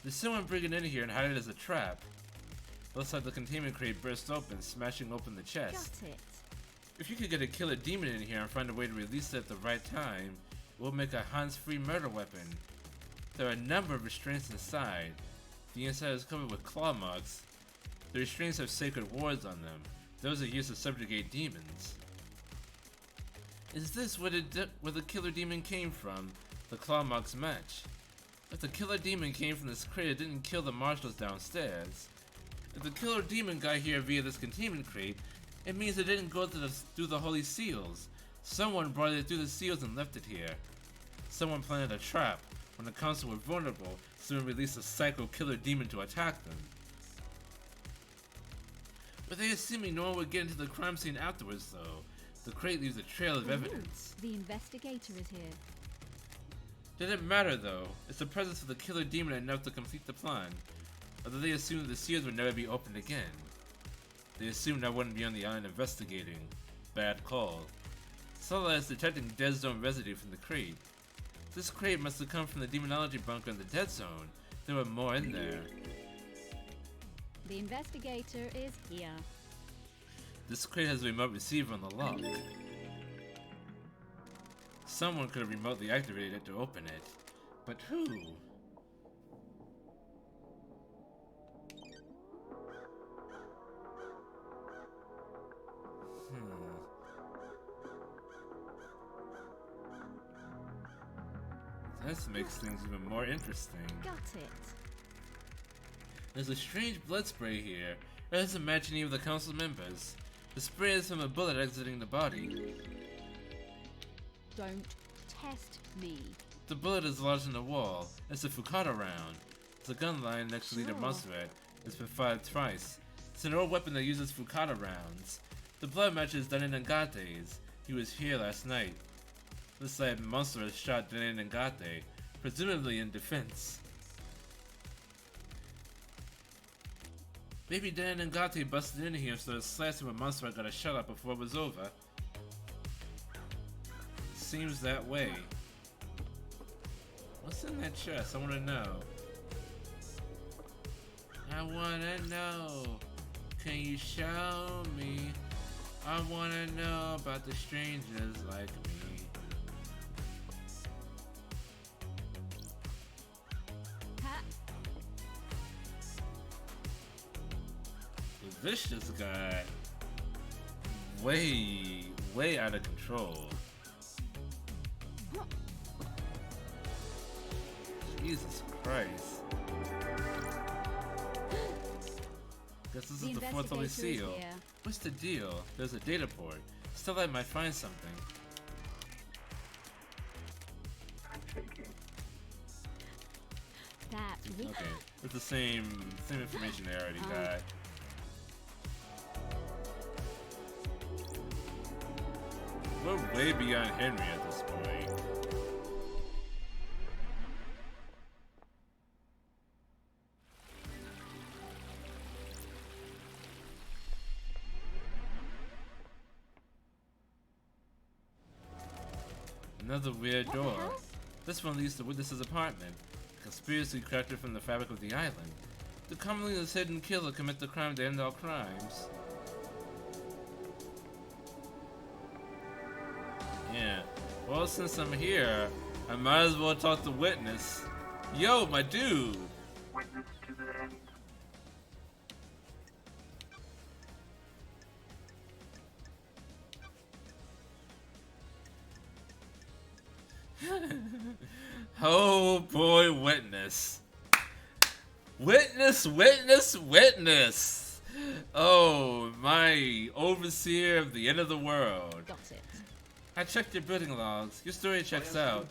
Did someone bring it in here and hide it as a trap? Looks like the containment crate burst open, smashing open the chest. Got it. If you could get a killer demon in here and find a way to release it at the right time, it will make a hands-free murder weapon. There are a number of restraints inside. The inside is covered with claw marks. The restraints have sacred wards on them. Those are used to subjugate demons. Is this where the killer demon came from? The claw marks match. If the killer demon came from this crate, it didn't kill the marshals downstairs. If the killer demon got here via this containment crate, it means it didn't go through the holy seals. Someone brought it through the seals and left it here. Someone planted a trap. When the council were vulnerable, someone released a psycho killer demon to attack them. But they assuming no one would get into the crime scene afterwards, though. The crate leaves a trail of evidence. The investigator is here. Didn't matter though. It's the presence of the killer demon enough to complete the plan. Although they assumed the seals would never be opened again. They assumed I wouldn't be on the island investigating. Bad call. Sala is detecting dead zone residue from the crate. This crate must have come from the demonology bunker in the dead zone. There were more in there. The investigator is here. This crate has a remote receiver on the lock. Someone could have remotely activated it to open it. But who? This makes things even more interesting. Got it. There's a strange blood spray here. It doesn't match any of the council members. The spray is from a bullet exiting the body. Don't test me. The bullet is lodged in the wall. It's a Fukata round. It's a gun line next to Leader Sure. Monserrat. It's been fired twice. It's an old weapon that uses Fukata rounds. The blood matches Danen Nangate's. He was here last night. Looks like Monserrat shot Danen Nangate, presumably in defense. Maybe Danen Nangate busted in here so it slashed when Monserrat got a shot up before it was over. Seems that way. What's in that chest? I wanna know. I wanna know. Can you show me? I wanna know about the strangers like me. Ha! This just got way out of control. Jesus Christ. Guess this is the fourth holy seal. Here. What's the deal? There's a data port. Still I might find something. I'm shaking. That we Okay. It's the same information I already got. We're way beyond Henry at this point. Another weird What the door. hell? This one leads to Witness's apartment. A conspiracy crafted from the fabric of the island. The commonly this hidden killer commit the crime to end all crimes. Yeah. Well, since I'm here, I might as well talk to Witness. Yo, my dude! Witness to the end. Oh boy, Witness. Witness, witness, witness! Oh, my overseer of the end of the world. got it. I checked your building logs. Your story checks out.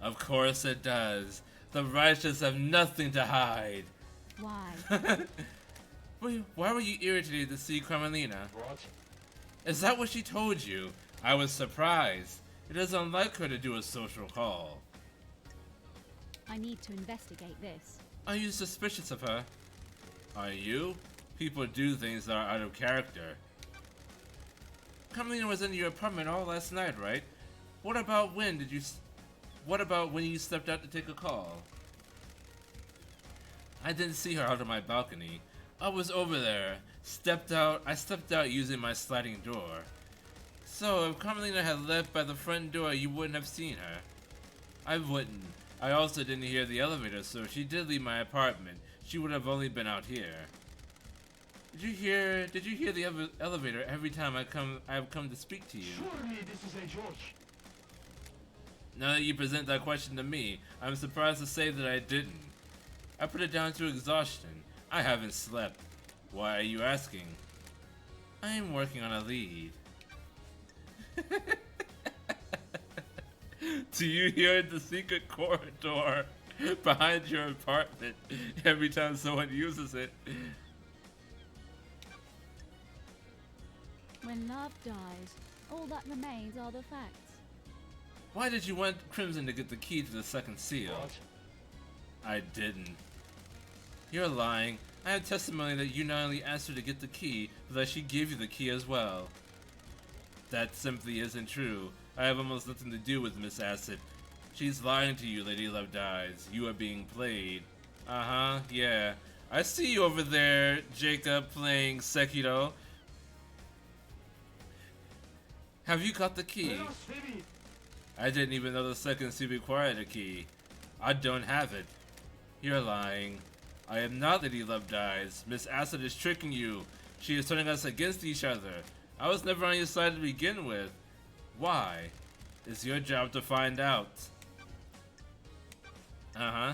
Of course it does. The righteous have nothing to hide. Why? Wait, why were you irritated to see Carmelina? What? Is that what she told you? I was surprised. It is unlike her to do a social call. I need to investigate this. Are you suspicious of her? Are you? People do things that are out of character. Carmelina was in your apartment all last night, right? What about when you stepped out to take a call? I didn't see her out of my balcony. I was over there. I stepped out using my sliding door. So, if Carmelina had left by the front door, you wouldn't have seen her. I wouldn't. I also didn't hear the elevator, so if she did leave my apartment, she would have only been out here. Did you hear the elevator every time I've come to speak to you? Surely this is a joke. Now that you present that question to me, I'm surprised to say that I didn't. I put it down to exhaustion. I haven't slept. Why are you asking? I am working on a lead. Do you hear the secret corridor behind your apartment every time someone uses it? When love dies, all that remains are the facts. Why did you want Crimson to get the key to the second seal? What? I didn't. You're lying. I have testimony that you not only asked her to get the key, but that she gave you the key as well. That simply isn't true. I have almost nothing to do with Miss Acid. She's lying to you, Lady Love Dies. You are being played. Uh-huh, yeah. I see you over there, Jacob, playing Sekiro. Have you got the key? Blasphemy! I didn't even know the second seal required a key. I don't have it. You're lying. I am not Lady Love Dies. Miss Acid is tricking you. She is turning us against each other. I was never on your side to begin with. Why? It's your job to find out. Uh-huh.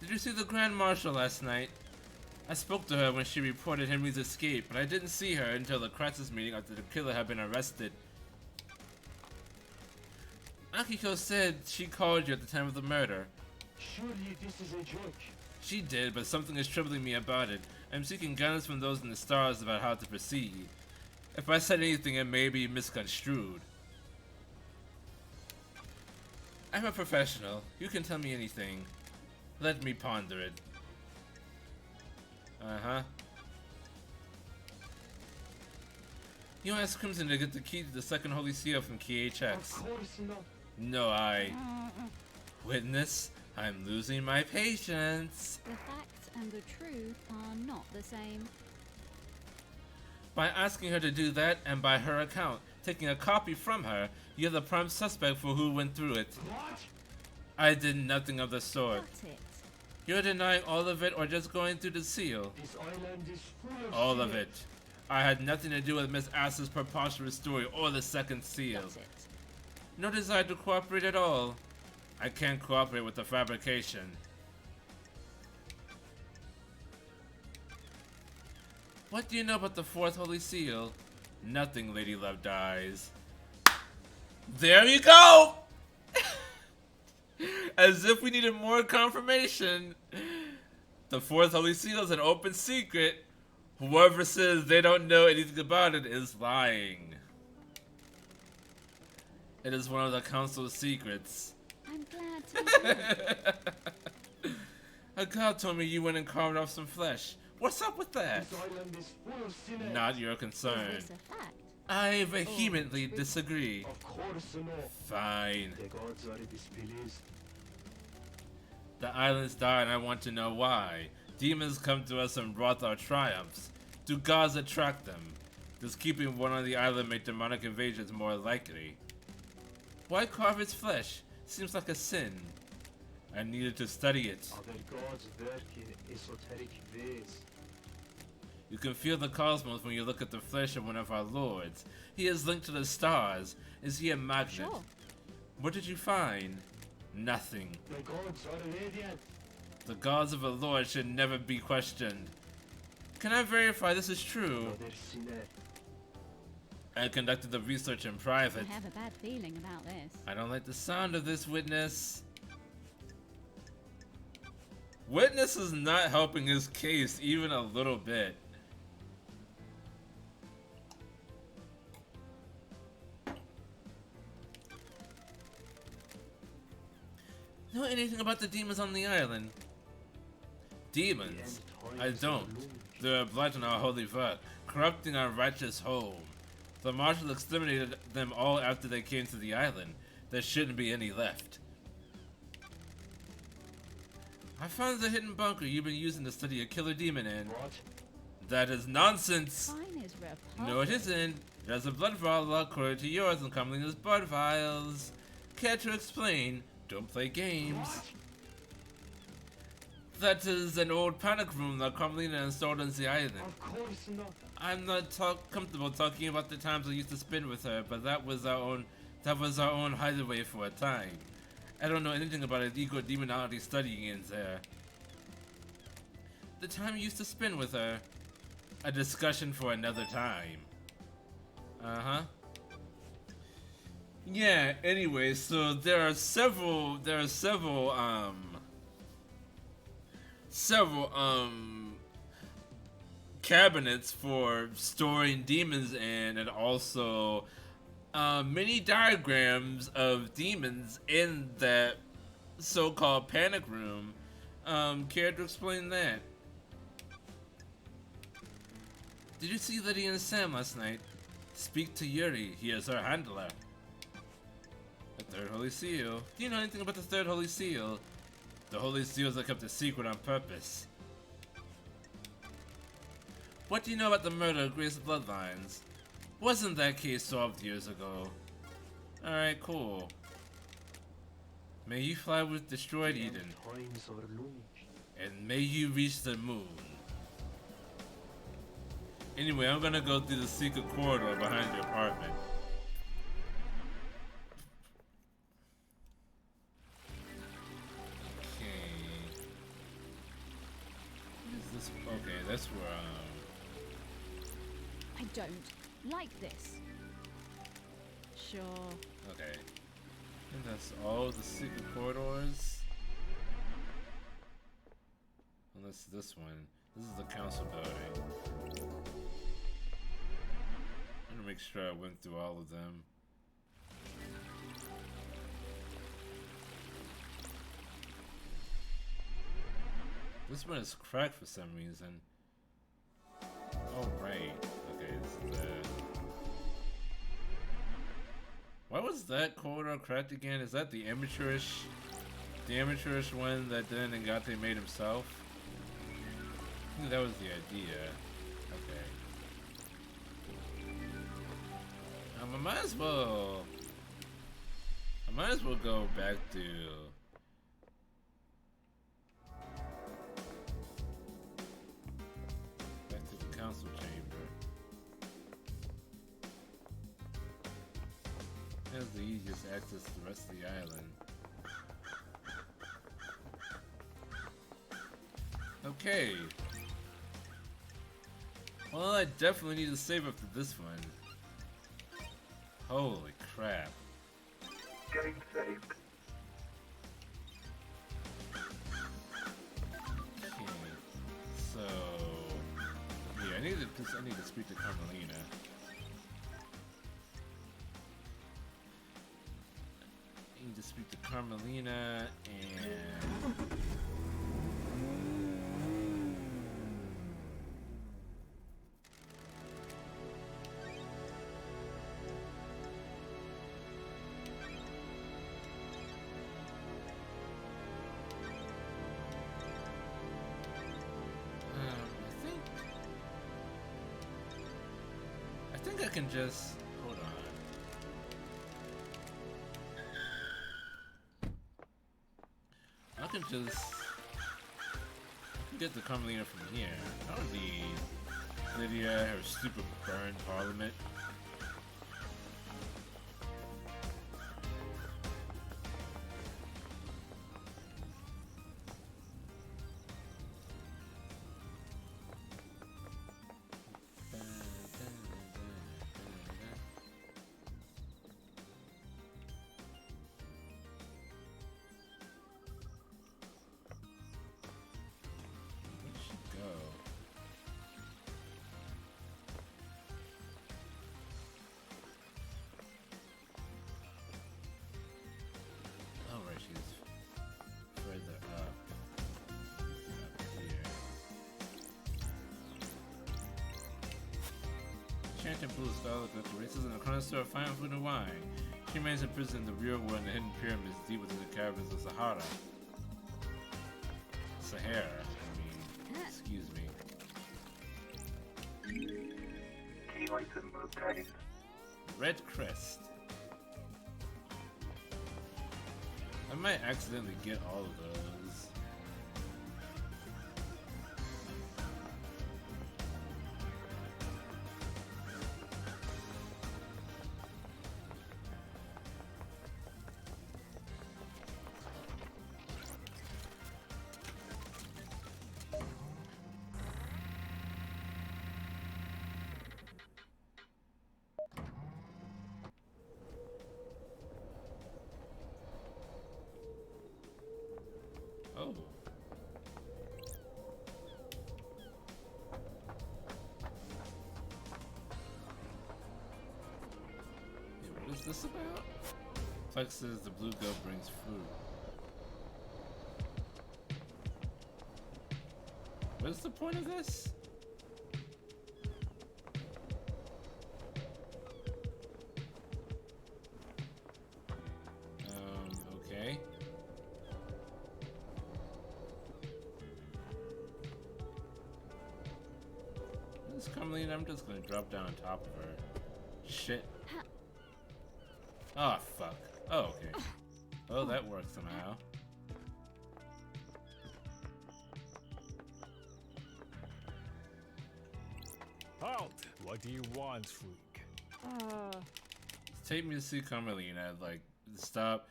Did you see the Grand Marshal last night? I spoke to her when she reported Henry's escape, but I didn't see her until the crisis meeting after the killer had been arrested. Akiko said she called you at the time of the murder. Surely this is a joke. She did, but something is troubling me about it. I'm seeking guidance from those in the stars about how to proceed. If I said anything, it may be misconstrued. I'm a professional. You can tell me anything. Let me ponder it. Uh-huh. You asked Crimson to get the key to the second Holy Seal from KHX. Of course not. No, Witness, I'm losing my patience. The facts and the truth are not the same. By asking her to do that, and by her account, taking a copy from her, you're the prime suspect for who went through it. What? I did nothing of the sort. Got it. You're denying all of it or just going through the seal? This island is full of All of secrets. it. I had nothing to do with Miss Acid's preposterous story or the second seal. Got it. No desire to cooperate at all. I can't cooperate with the fabrication. What do you know about the fourth Holy Seal? Nothing, Lady Love Dies. There you go! As if we needed more confirmation. The fourth Holy Seal is an open secret. Whoever says they don't know anything about it is lying. It is one of the Council's secrets. I'm glad to know. A god told me you went and carved off some flesh. What's up with that? This island is full of sinners. Not your Is concern. this a fact? I vehemently disagree. Of course not. Fine. The gods are displeased. The islands die and I want to know why. Demons come to us and wrought our triumphs. Do gods attract them? Does keeping one on the island make demonic invasions more likely? Why carve its flesh? Seems like a sin. I needed to study it. Other gods work in esoteric ways. You can feel the cosmos when you look at the flesh of one of our lords. He is linked to the stars. Is he a magnet? Sure. What did you find? Nothing. The gods are radiant. The gods of a lord should never be questioned. Can I verify this is true? Another sinner. I conducted the research in I private. have a bad feeling about this. I don't like the sound of this, Witness. Witness is not helping his case even a little bit. anything about the demons on the island? Demons? I don't. They're a blight on our holy Vt, corrupting our righteous home. The Marshal exterminated them all after they came to the island. There shouldn't be any left. I found the hidden bunker you've been using to study a killer demon in. What? That is nonsense! Fine is repulsive. No, it isn't. It has a blood vial according to yours and commonly as blood vials. Care to explain? Don't play games. That is an old panic room that Carmelina installed on the island. Of course not. I'm not comfortable talking about the times I used to spend with her, but that was our own hideaway for a time. I don't know anything about illegal demonology studying in there. The time you used to spend with her. A discussion for another time. Uh-huh. Yeah, anyway, so there are several cabinets for storing demons in, and also mini diagrams of demons in that so-called panic room. Care to explain that? Did you see Lydia and Sam last night? Speak to Yuri, he is our handler. The third Holy Seal. Do you know anything about the third Holy Seal? The Holy Seals are kept a secret on purpose. What do you know about the murder of Grace's bloodlines? Wasn't that case solved years ago? Alright, cool. May you fly with destroyed Eden, Times are lunch. and may you reach the moon. Anyway, I'm gonna go through the secret corridor behind the apartment. Okay. What is this? Okay, that's where, I don't like this. Sure. okay. I think that's all the secret corridors. Unless this one. This is the council building. I'm gonna make sure I went through all of them. This one is cracked for some reason. Oh, right. Okay, this is that. Why was that corridor cracked again? Is that the amateurish one that then Ngate made himself? I think that was the idea. Okay. I might as well go back to the council chamber. That's the easiest access to the rest of the island. Okay. Well, I definitely need to save up for this one. Holy crap. Getting saved. Okay. So, yeah, I need to speak to Carmelina. I need to speak to Carmelina and I think I can just hold on. I can just get the Carmelina from here. I don't need Lydia, her stupid burn parliament. Phantom Blue Scarlet Goku races in a connoisseur of fine food and wine. She remains imprisoned in the real world in the hidden pyramids deep within the caverns of Sahara. Sahara, I mean, excuse me. Key item obtained. Red Crest. I might accidentally get all of those. Oh. Yeah, what is this about? Flex says the blue goat brings food. What is the point of this? Okay. This Carmelina, I'm just gonna drop down on top of her. Shit. Oh, fuck. Oh, okay. Oh, that worked somehow. Halt! What do you want, freak? Take me to see Carmelina. Like, stop.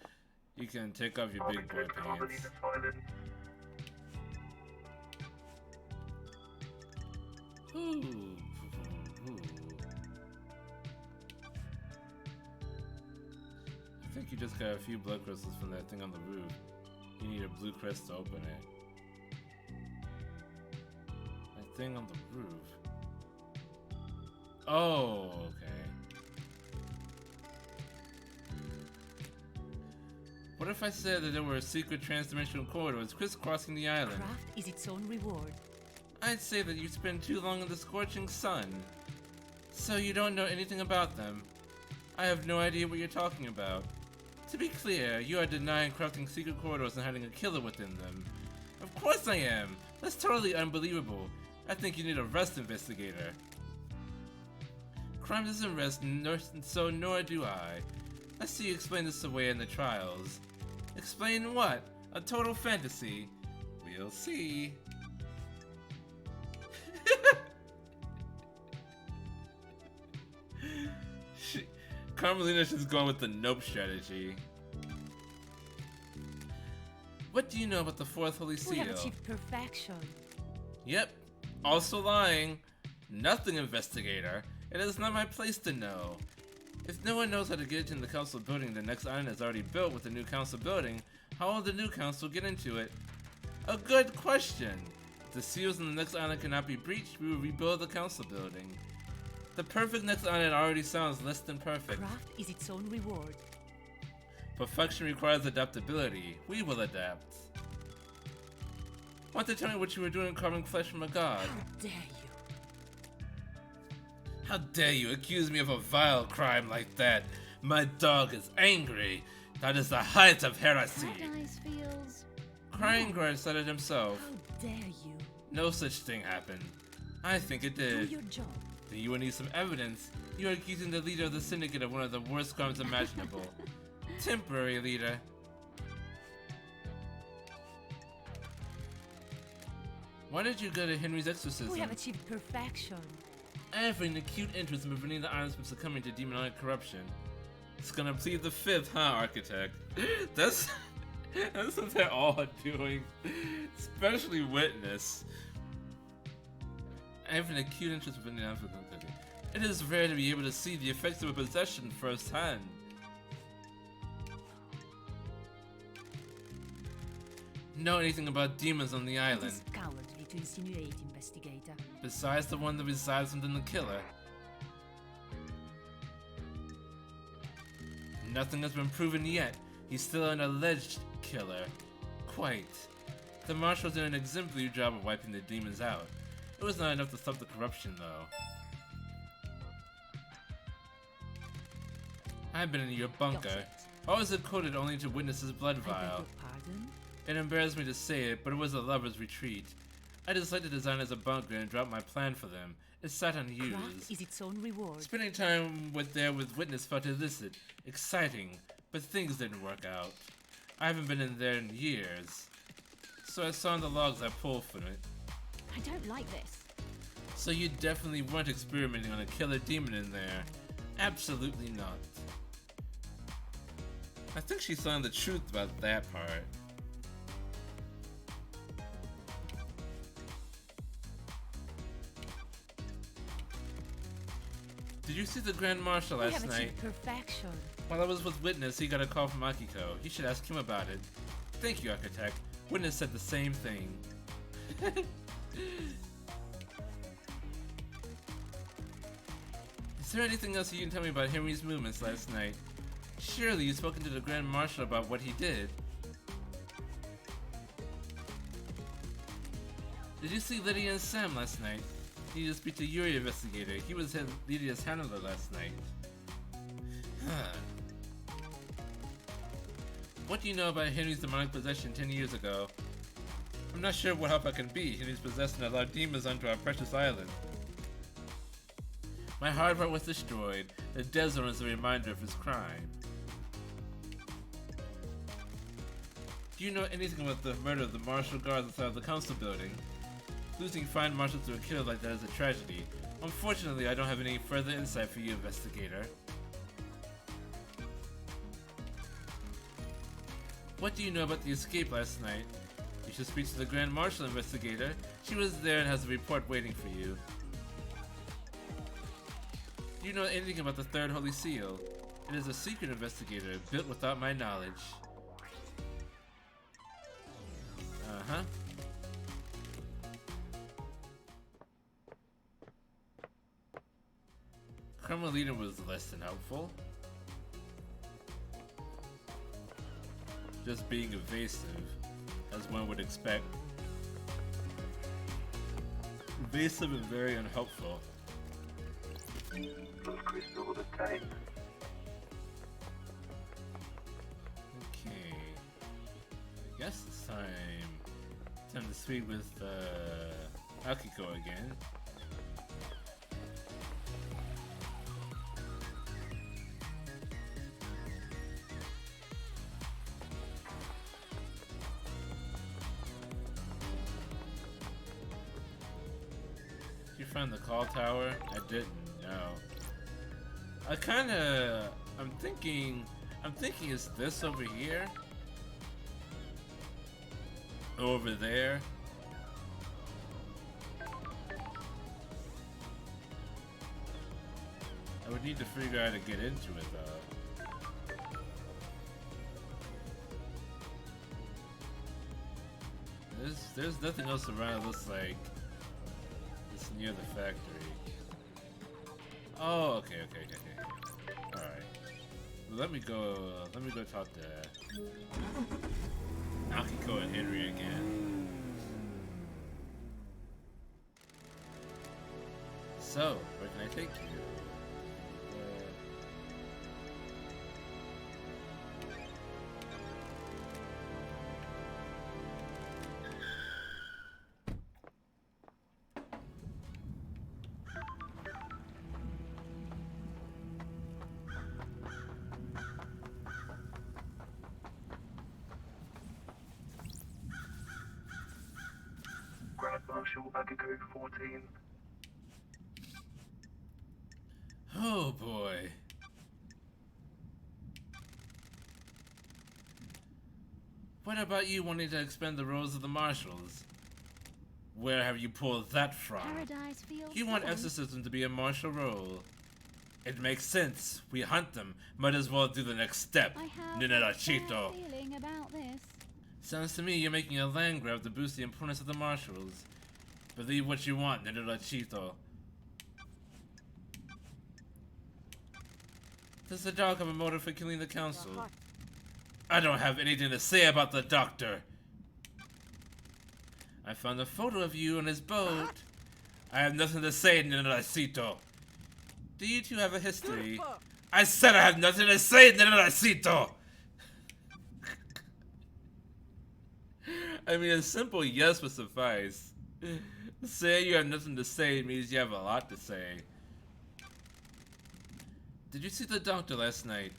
You can take off your big boy pants. Ooh. I think you just got a few blood crystals from that thing on the roof. You need a blue crest to open it. That thing on the roof. Oh, okay. What if I said that there were secret transdimensional corridors crisscrossing the island? Craft is its own reward. I'd say that you spend too long in the scorching sun. So you don't know anything about them. I have no idea what you're talking about. To be clear, you are denying crafting secret corridors and hiding a killer within them. Of course I am! That's totally unbelievable. I think you need a rest, investigator. Crime doesn't rest, so nor do I. Let's see you explain this away in the trials. Explain what? A total fantasy. We'll see. Carmelina's just going with the nope strategy. What do you know about the fourth holy seal? We have achieved perfection. Yep. Also lying. Nothing, investigator. It is not my place to know. If no one knows how to get into the council building, the next island is already built with the new council building. How will the new council get into it? A good question. If the seals in the next island cannot be breached, we will rebuild the council building. The perfect next island already sounds less than perfect. Craft is its own reward. Perfection requires adaptability. We will adapt. Want to tell me what you were doing carving flesh from a god? How dare you? How dare you accuse me of a vile crime like that? My dog is angry. That is the height of heresy. Paradise feels... Crying Guard said it himself. How dare you? No such thing happened. I think it Do did. your job. Then you will need some evidence. You are accusing the leader of the syndicate of one of the worst crimes imaginable. Temporary leader. Why did you go to Henry's exorcism? We have achieved perfection. I have an acute interest in preventing the islands from succumbing to demonic corruption. It's gonna plead the fifth, huh, Architect? That's what they're all doing. Especially Witness. I have an acute interest in preventing the islands from succumbing. It is rare to be able to see the effects of a possession firsthand. Know anything about demons on the It island? is cowardly to insinuate, investigator. Besides the one that resides within the killer. Nothing has been proven yet. He's still an alleged killer. Quite. The marshals did an exemplary job of wiping the demons out. It was not enough to stop the corruption, though. I've been in your bunker. Got it. Always encoded only to witness his blood I beg vial. your pardon? It embarrassed me to say it, but it was a lover's retreat. I decided to design as a bunker and drop my plan for them. It sat Craft unused. is its own reward. Spending time with witness felt illicit, exciting, but things didn't work out. I haven't been in there in years. So I saw in the logs I pulled from it. I don't like this. So you definitely weren't experimenting on a killer demon in there. Absolutely not. I think she's telling the truth about that part. Did you see the Grand Marshal We last have night? achieved perfection. While I was with Witness, he got a call from Akiko. You should ask him about it. Thank you, Architect. Witness said the same thing. Is there anything else you can tell me about Henry's movements last night? Surely you've spoken to the Grand Marshal about what he did. Did you see Lydia and Sam last night? You need to speak to Yuri Investigator. He was Lydia's handler last night. What do you know about Henry's demonic possession 10 years ago? I'm not sure what help I can be. Henry's possessed and allowed demons onto our precious island. My hard heart was destroyed. The dead zone is a reminder of his crime. Do you know anything about the murder of the martial guards outside of the council building? Losing fine marshals to a killer like that is a tragedy. Unfortunately, I don't have any further insight for you, Investigator. What do you know about the escape last night? You should speak to the Grand Marshal, Investigator. She was there and has a report waiting for you. Do you know anything about the Third Holy Seal? It is a secret, Investigator, built without my knowledge. Uh-huh. Carmelita was less than helpful. Just being evasive, as one would expect. Evasive and very unhelpful. Those crystals obtained. Okay. I guess it's time to speak with Akiko again. Did you find the call tower? I didn't, no. I'm thinking is this over here? Over there? I would need to figure out how to get into it though. There's nothing else around that looks like it's near the factory. Oh, okay. Alright. Well, let me go talk to Akiko and Henry again. So, where can I take you? Grand Marshal Akiko 14. Oh boy. What about you wanting to expand the roles of the marshals? Where have you pulled that from? Paradise feels You want fun. exorcism to be a martial role. It makes sense. We hunt them. Might as well do the next step. I have Nina a bad Chito. feeling about this. Sounds to me you're making a land grab to boost the importance of the marshals. Believe what you want, Nina Chito. Does the dog have a motive for killing the council? I don't have anything to say about the doctor. I found a photo of you on his boat. I have nothing to say, Ninacito. Do you two have a history? I said I have nothing to say, Nenacito! I mean, a simple yes would suffice. Saying you have nothing to say means you have a lot to say. Did you see the doctor last night?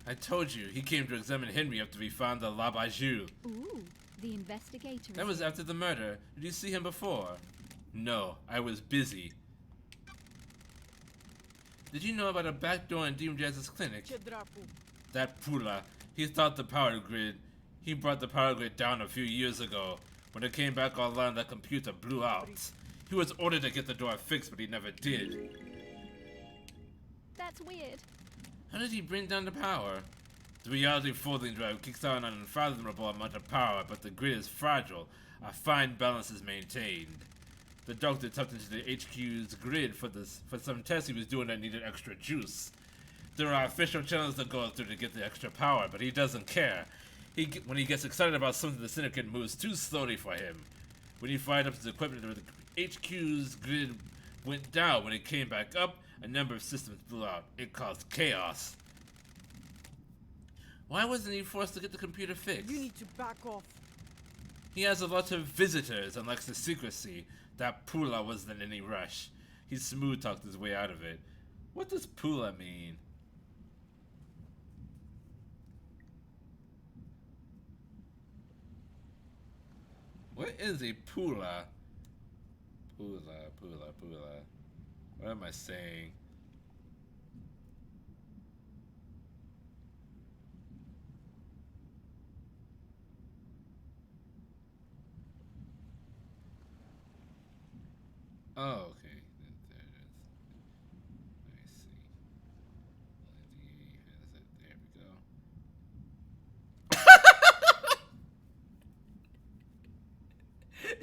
I told you, he came to examine Henry after we found the Labajou. Ooh, the investigator. That was after the murder. Did you see him before? No, I was busy. Did you know about a back door in Demon Jazz's clinic? That Pula, he thought the power grid. He brought the power grid down a few years ago. When it came back online, the computer blew out. He was ordered to get the door fixed, but he never did. That's weird. How did he bring down the power? The reality folding drive kicks out an unfathomable amount of power, but the grid is fragile. A fine balance is maintained. The doctor tapped into the HQ's grid for some tests he was doing that needed extra juice. There are official channels to go through to get the extra power, but he doesn't care. When he gets excited about something, the syndicate moves too slowly for him. When he fired up his equipment, the HQ's grid went down. When it came back up, a number of systems blew out. It caused chaos. Why wasn't he forced to get the computer fixed? You need to back off. He has a lot of visitors and likes the secrecy. That Pula wasn't in any rush. He smooth talked his way out of it. What does Pula mean? What is a Pula? Pula. What am I saying? Oh, okay. There it is. Let me see. There we go.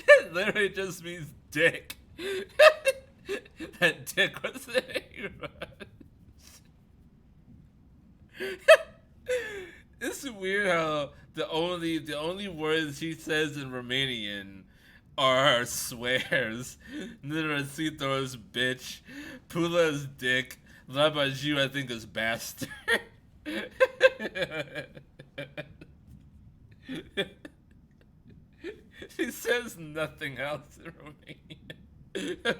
It literally just means dick. That dick was saying. It's weird how the only words he says in Romanian are swears. Neracito's bitch. Pula's dick. Labajou, I think, is bastard. He says nothing else in Romanian.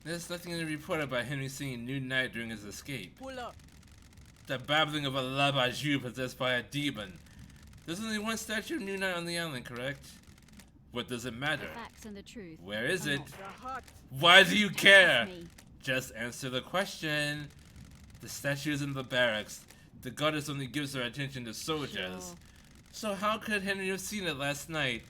There's nothing in the report about Henry seeing New Night during his escape. Pull up. The babbling of a Labajou possessed by a demon. There's only one statue of New Night on the island, correct? What does it matter? The facts and the truth. Where is it? The hut. Why do you care? Me. Just answer the question. The statue is in the barracks. The goddess only gives her attention to soldiers. Sure. So how could Henry have seen it last night?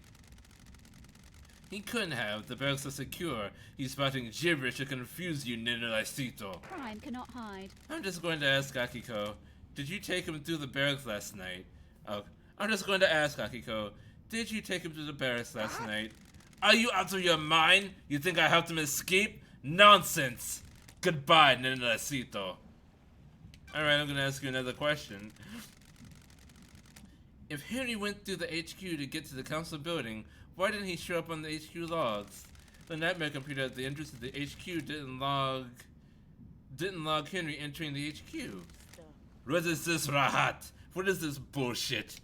He couldn't have. The barracks are secure. He's spouting gibberish to confuse you, Nenacito. Crime cannot hide. I'm just going to ask Akiko. Did you take him through the barracks last night? Oh, I'm just going to ask Akiko. Did you take him through the barracks last night? Are you out of your mind? You think I helped him escape? Nonsense! Goodbye, Nenacito. Alright, I'm gonna ask you another question. If Henry went through the HQ to get to the council building, why didn't he show up on the HQ logs? The nightmare computer at the entrance of the HQ didn't log Henry entering the HQ. What is this, Rahat? What is this bullshit?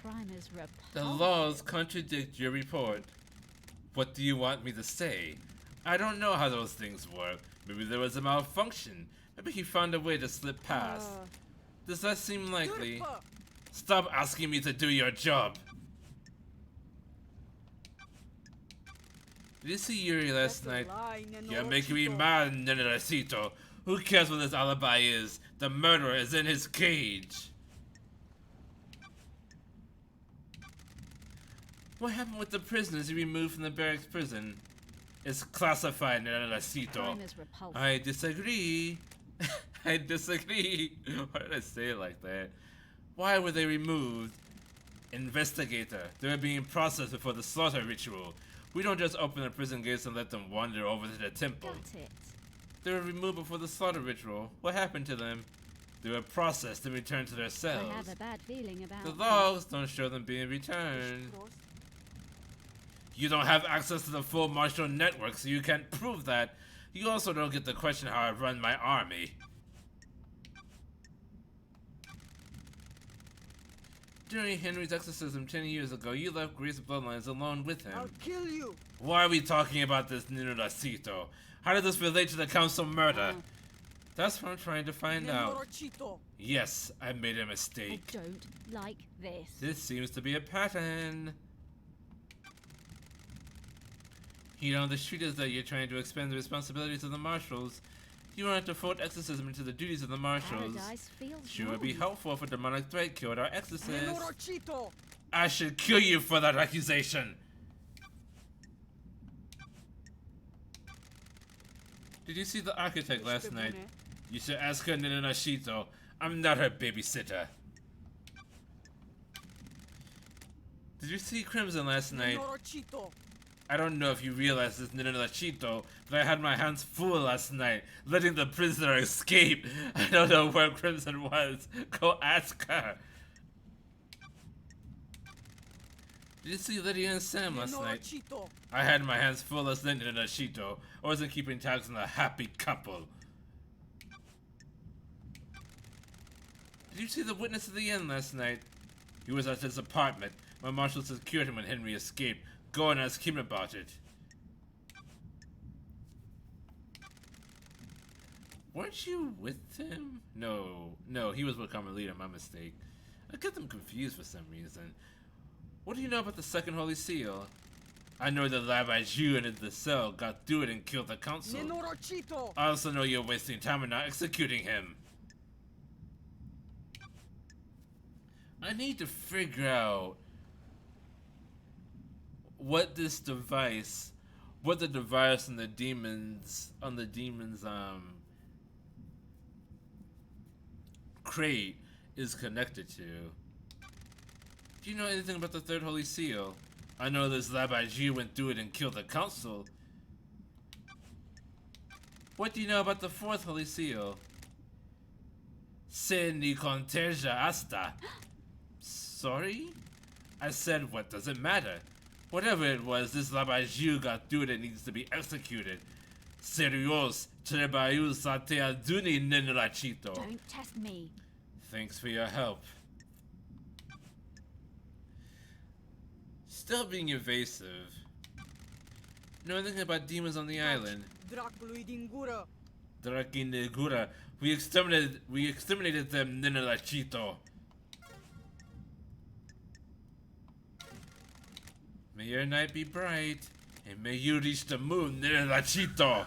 Crime is repulsive. The laws contradict your report. What do you want me to say? I don't know how those things work. Maybe there was a malfunction. Maybe he found a way to slip past. Does that seem likely? Stop asking me to do your job. Did you see Yuri last night? You're making me mad, Nenacito. Who cares what his alibi is? The murderer is in his cage. What happened with the prisoners he removed from the barracks prison? It's classified, Nenacito. Crime is repulsive. I disagree. I disagree. Why did I say it like that? Why were they removed? Investigator. They were being processed before the slaughter ritual. We don't just open the prison gates and let them wander over to the temple. Got it. They were removed before the slaughter ritual. What happened to them? They were processed and returned to their cells. I have a bad feeling about The this. logs don't show them being returned. You don't have access to the full martial network, so you can't prove that. You also don't get to question how I run my army. During Henry's exorcism 10 years ago, you left Greece bloodlines alone with him. I'll kill you! Why are we talking about this, Ninuracito? How did this relate to the council murder? That's what I'm trying to find out. Yes, I made a I mistake. don't like this. This seems to be a pattern. You know, the street is that you're trying to expand the responsibilities of the marshals. You want to fold exorcism into the duties of the marshals. Paradise feels Sure would be wrong. helpful if a demonic threat killed our exorcist. Menorachito! I should kill you for that accusation. Did you see the architect last night? You should ask her, Ninuracito. I'm not her babysitter. Did you see Crimson last night? Menorachito! I don't know if you realize this, Ninuracito, but I had my hands full last night, letting the prisoner escape. I don't know where Crimson was. Go ask her. Did you see Lydia and Sam last night? Menorachito! I had my hands full as Ninuracito. I wasn't keeping tabs on a happy couple. Did you see the witness at the end last night? He was at his apartment. My marshal secured him when Henry escaped. Go and ask him about it. Weren't you with him? No, he was with Carmelita, my mistake. I get them confused for some reason. What do you know about the second Holy Seal? I know that Rabbi Jew and the cell got through it and killed the council. Menorachito! I also know you're wasting time and not executing him. I need to figure out what the device on the demon's crate is connected to. Do you know anything about the third Holy Seal? I know this Rabbi G went through it and killed the council. What do you know about the fourth Holy Seal? Se ni contagia hasta. Sorry? I said, what does it matter? Whatever it was, this Rabbi G got through it and needs to be executed. Serios, trebaiu satea duni Ninuracito. Don't test me. Thanks for your help. Still being evasive. Know anything about demons on the island? Draculuidingura! Drakinegura. We exterminated them, Ninuracito. May your night be bright, and may you reach the moon, Ninuracito.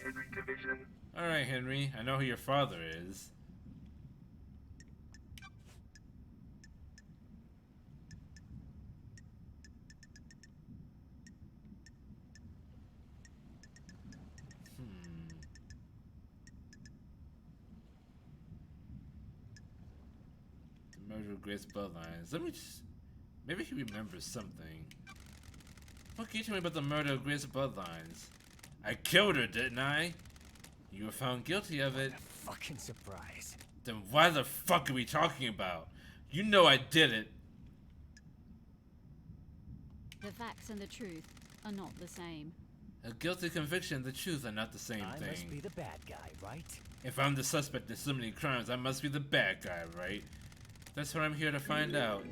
Henry Division. Alright, Henry, I know who your father is. The murder of Grace Bloodlines. Let me just... Maybe he remembers something. What can you tell me about the murder of Grace Bloodlines? I killed her, didn't I? You were found guilty of it. Fucking surprise. Then why the fuck are we talking about? You know I did it. The facts and the truth are not the same. A guilty conviction and the truth are not the same I thing. must be the bad guy, right? If I'm the suspect in so many crimes, I must be the bad guy, right? That's what I'm here to find out.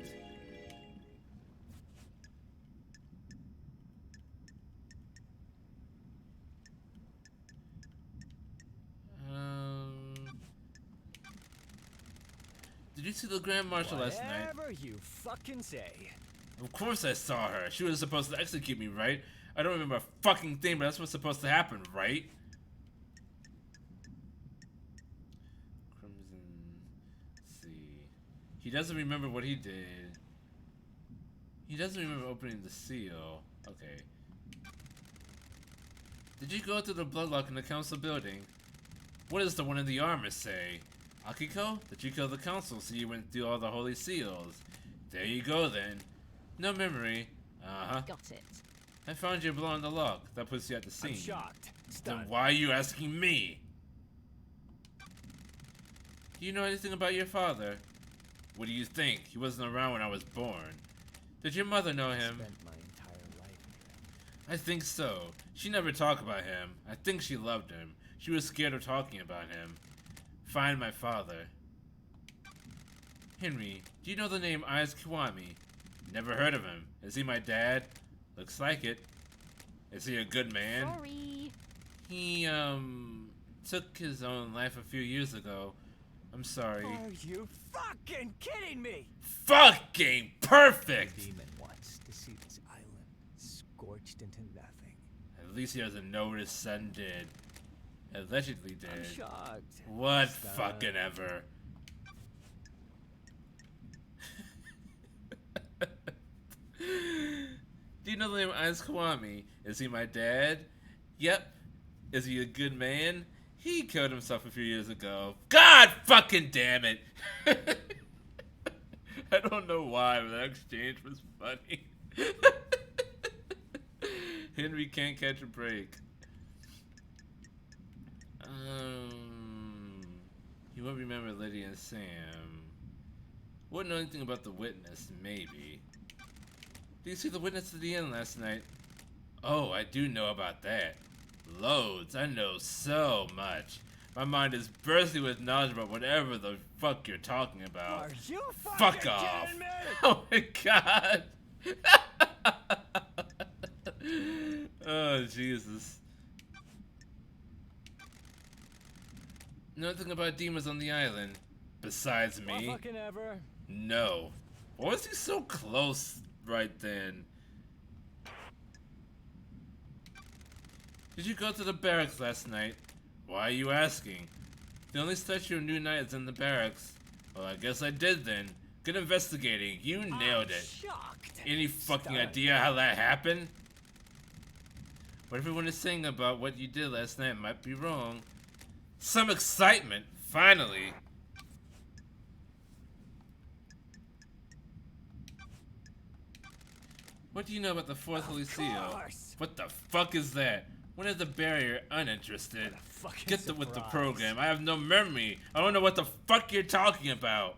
Did you see the Grand Marshal last night? Whatever you fucking say. Of course I saw her. She was supposed to execute me, right? I don't remember a fucking thing, but that's what's supposed to happen, right? Crimson. Let's see. He doesn't remember what he did. He doesn't remember opening the seal. Okay. Did you go through the bloodlock in the council building? What does the one in the armor say? Akiko? Did you kill the council so you went through all the holy seals? There you go then. No memory. Uh-huh. Got it. I found your blow on the lock. That puts you at the scene. I'm shocked. Then Stunned. why are you asking me? Do you know anything about your father? What do you think? He wasn't around when I was born. Did your mother know him? Spent my entire life with him. I think so. She never talked about him. I think she loved him. She was scared of talking about him. Find my father. Henry, do you know the name Ayaz Kiwami? Never heard of him. Is he my dad? Looks like it. Is he a good man? Sorry. He, took his own life a few years ago. I'm sorry. Are you fucking kidding me? Fucking perfect! The demon wants to see this island scorched into nothing. At least he doesn't know what his son did. Allegedly I'm did. shocked. What Stunned. fucking ever. Do you know the name Ayaz Kiwami? Is he my dad? Yep. Is he a good man? He killed himself a few years ago. God fucking damn it! I don't know why, but that exchange was funny. Henry can't catch a break. You won't remember Lydia and Sam. Wouldn't know anything about the witness, maybe. Did you see the witness at the end last night? Oh, I do know about that. Loads. I know so much. My mind is bursting with knowledge about whatever the fuck you're talking about. Are you Fuck fucking off. kidding me? Oh my god. Oh, Jesus. Nothing about demons on the island. Besides me. Fucking ever. No. Why was he so close right then? Did you go to the barracks last night? Why are you asking? The only statue of New Night is in the barracks. Well, I guess I did then. Good investigating. You nailed I'm it. shocked. Any fucking Stunned. idea how that happened? What everyone is saying about what you did last night might be wrong. Some excitement, finally. What do you know about the Fourth Holy Seal? course. What the fuck is that? When is the barrier uninterested? Fucking Get with the surprise. program. I have no memory. I don't know what the fuck you're talking about.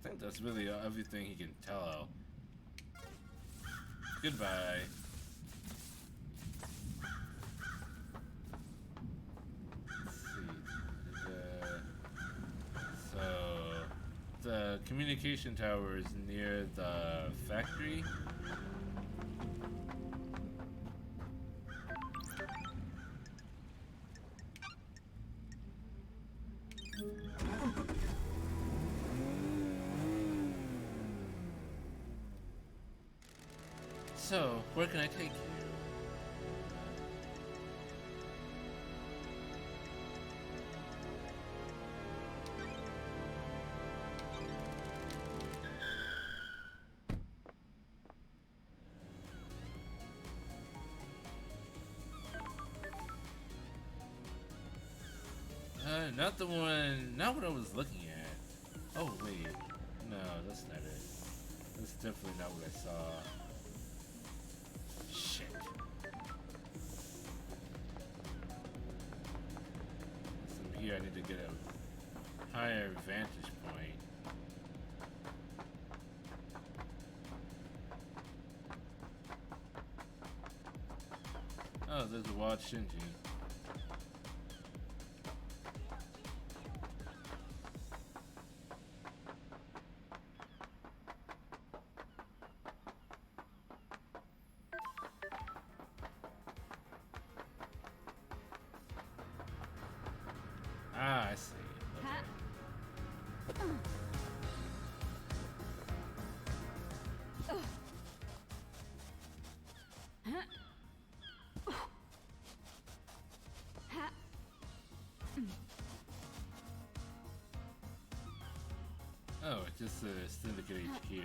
I think that's really everything he can tell. Goodbye. Let's see. So, the communication tower is near the factory. So, where can I take you? Not the one, not what I was looking at. Oh wait, no, that's not it. That's definitely not what I saw. Shit. From here I need to get a higher vantage point. Oh, there's a wild Shinji. Ah, I see. Okay. Oh, it's just a Syndicate HQ.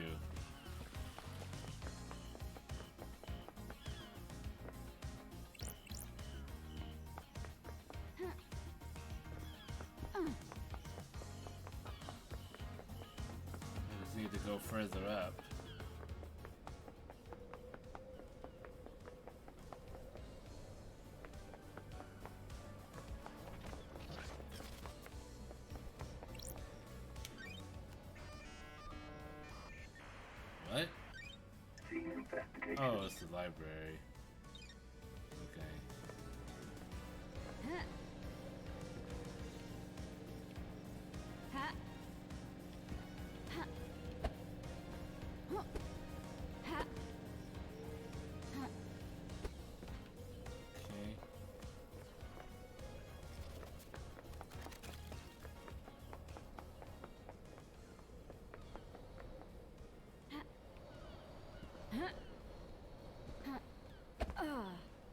I just need to go further up. What? See investigation. Oh, it's the library. Okay. Okay.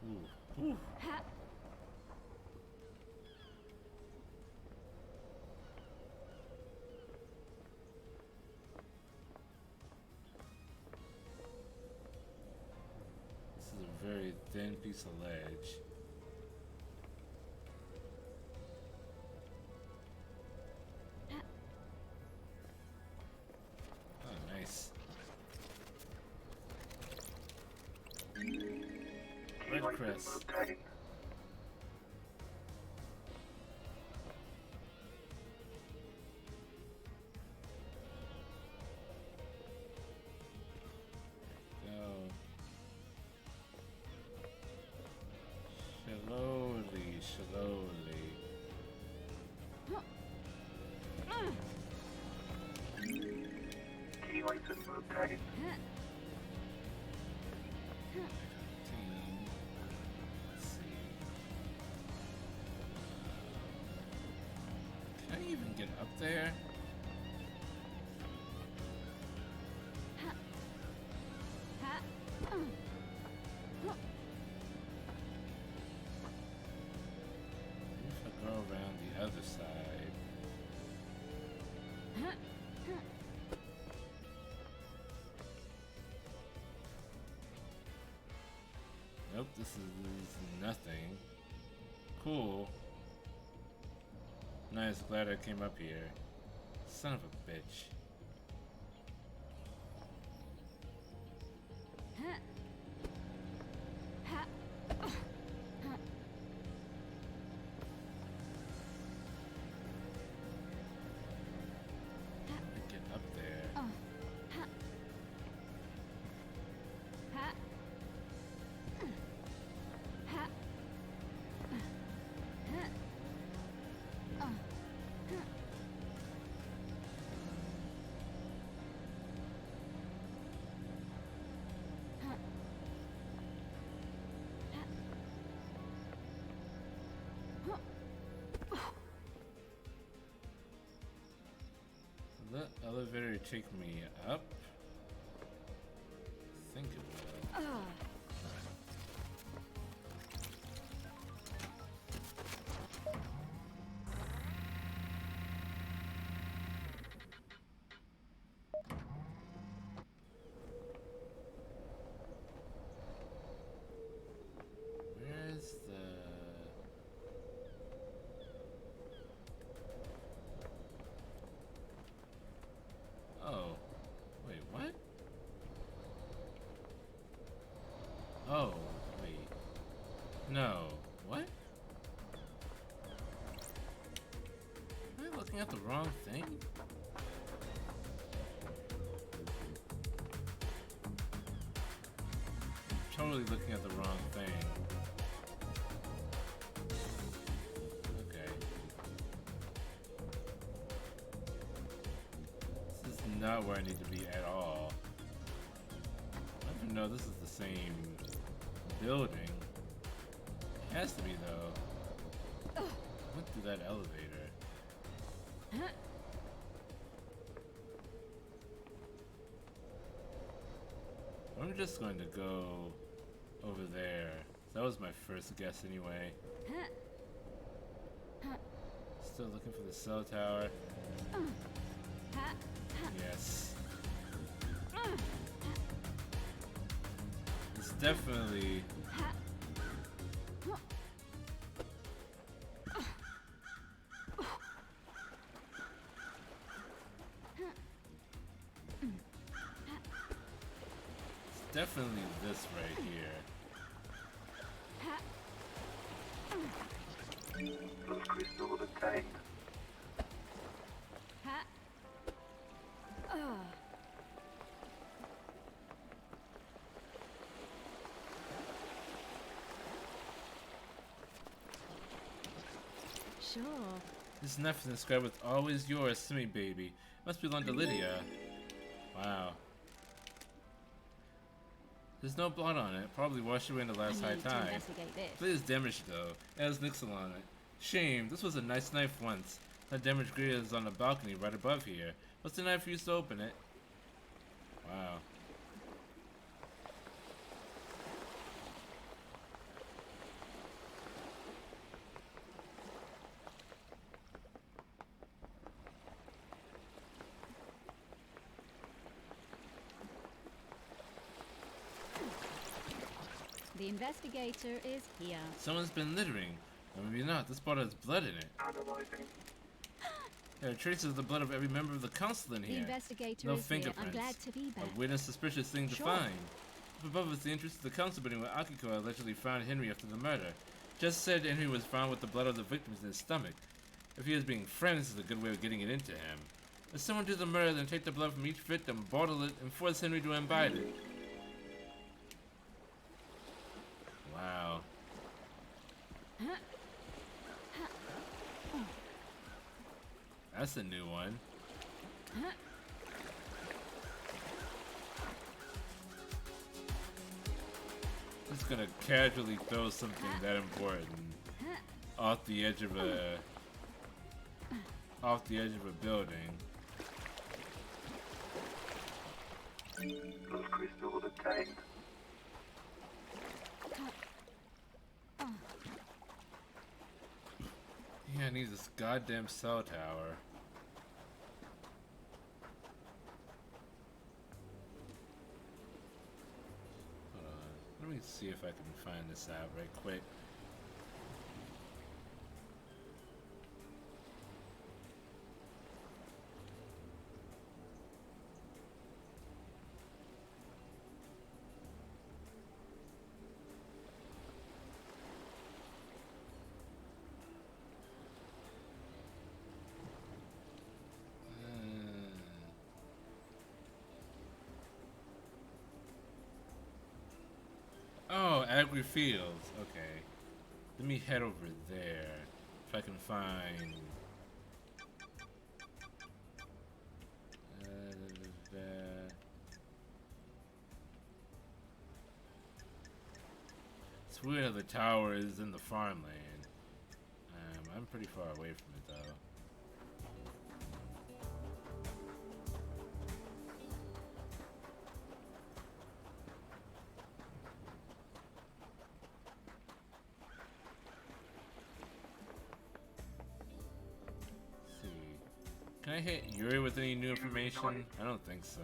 Ooh. Ooh. This is a very thin piece of ledge. Oh, nice. Red crest. Obtained. Go. Slowly, slowly. Key item obtained. 15. Let's see. Can I even get up there? Maybe if I go around the other side. Nope, this is nothing. Cool. Nice, glad I came up here. Son of a bitch. Get up there. Will the elevator take me up? I think it will. Where's the... Oh, wait, what? Oh, wait. No, what? Am I looking at the wrong thing? I'm totally looking at the wrong thing. Okay. This is not where I need to be at all. I don't even know this is the same building. It has to be though. Went through that elevator. I'm just going to go over there. That was my first guess anyway. Still looking for the cell tower. Yes. It's definitely... It's definitely this right here. Those crystals obtained. sure. This knife is inscribed with "Always yours, Simi baby." Must belong to Lydia. Wow. There's no blood on it. Probably washed away in the last high I need to tide. investigate this. Blade is damaged though. It has nickel on it. Shame. This was a nice knife once. That damaged grate is on the balcony right above here. What's the knife used to open it? Wow. The investigator is here. Someone's been littering. Or maybe not. This bottle has blood in it. Analyzing. There are traces of the blood of every member of the council in The here. investigator No is here. I'm fingerprints. glad to be back. A weird and suspicious thing to Sure. find. Up above is the entrance to the council building where Akiko allegedly found Henry after the murder. Just said Henry was found with the blood of the victims in his stomach. If he is being friends, this is a good way of getting it into him. If someone do the murder, then take the blood from each victim, bottle it, and force Henry to imbibe it. Wow. That's a new one. Just gonna casually throw something that important off the edge of a building. Those crystals obtained. Yeah, I need this goddamn cell tower. Hold on. Let me see if I can find this out right quick. Oh, Agri Fields. Okay. Let me head over there. If I can find... It's weird how the tower is in the farmland. I'm pretty far away from it though. Can I hit Yuri with any new information? I don't think so.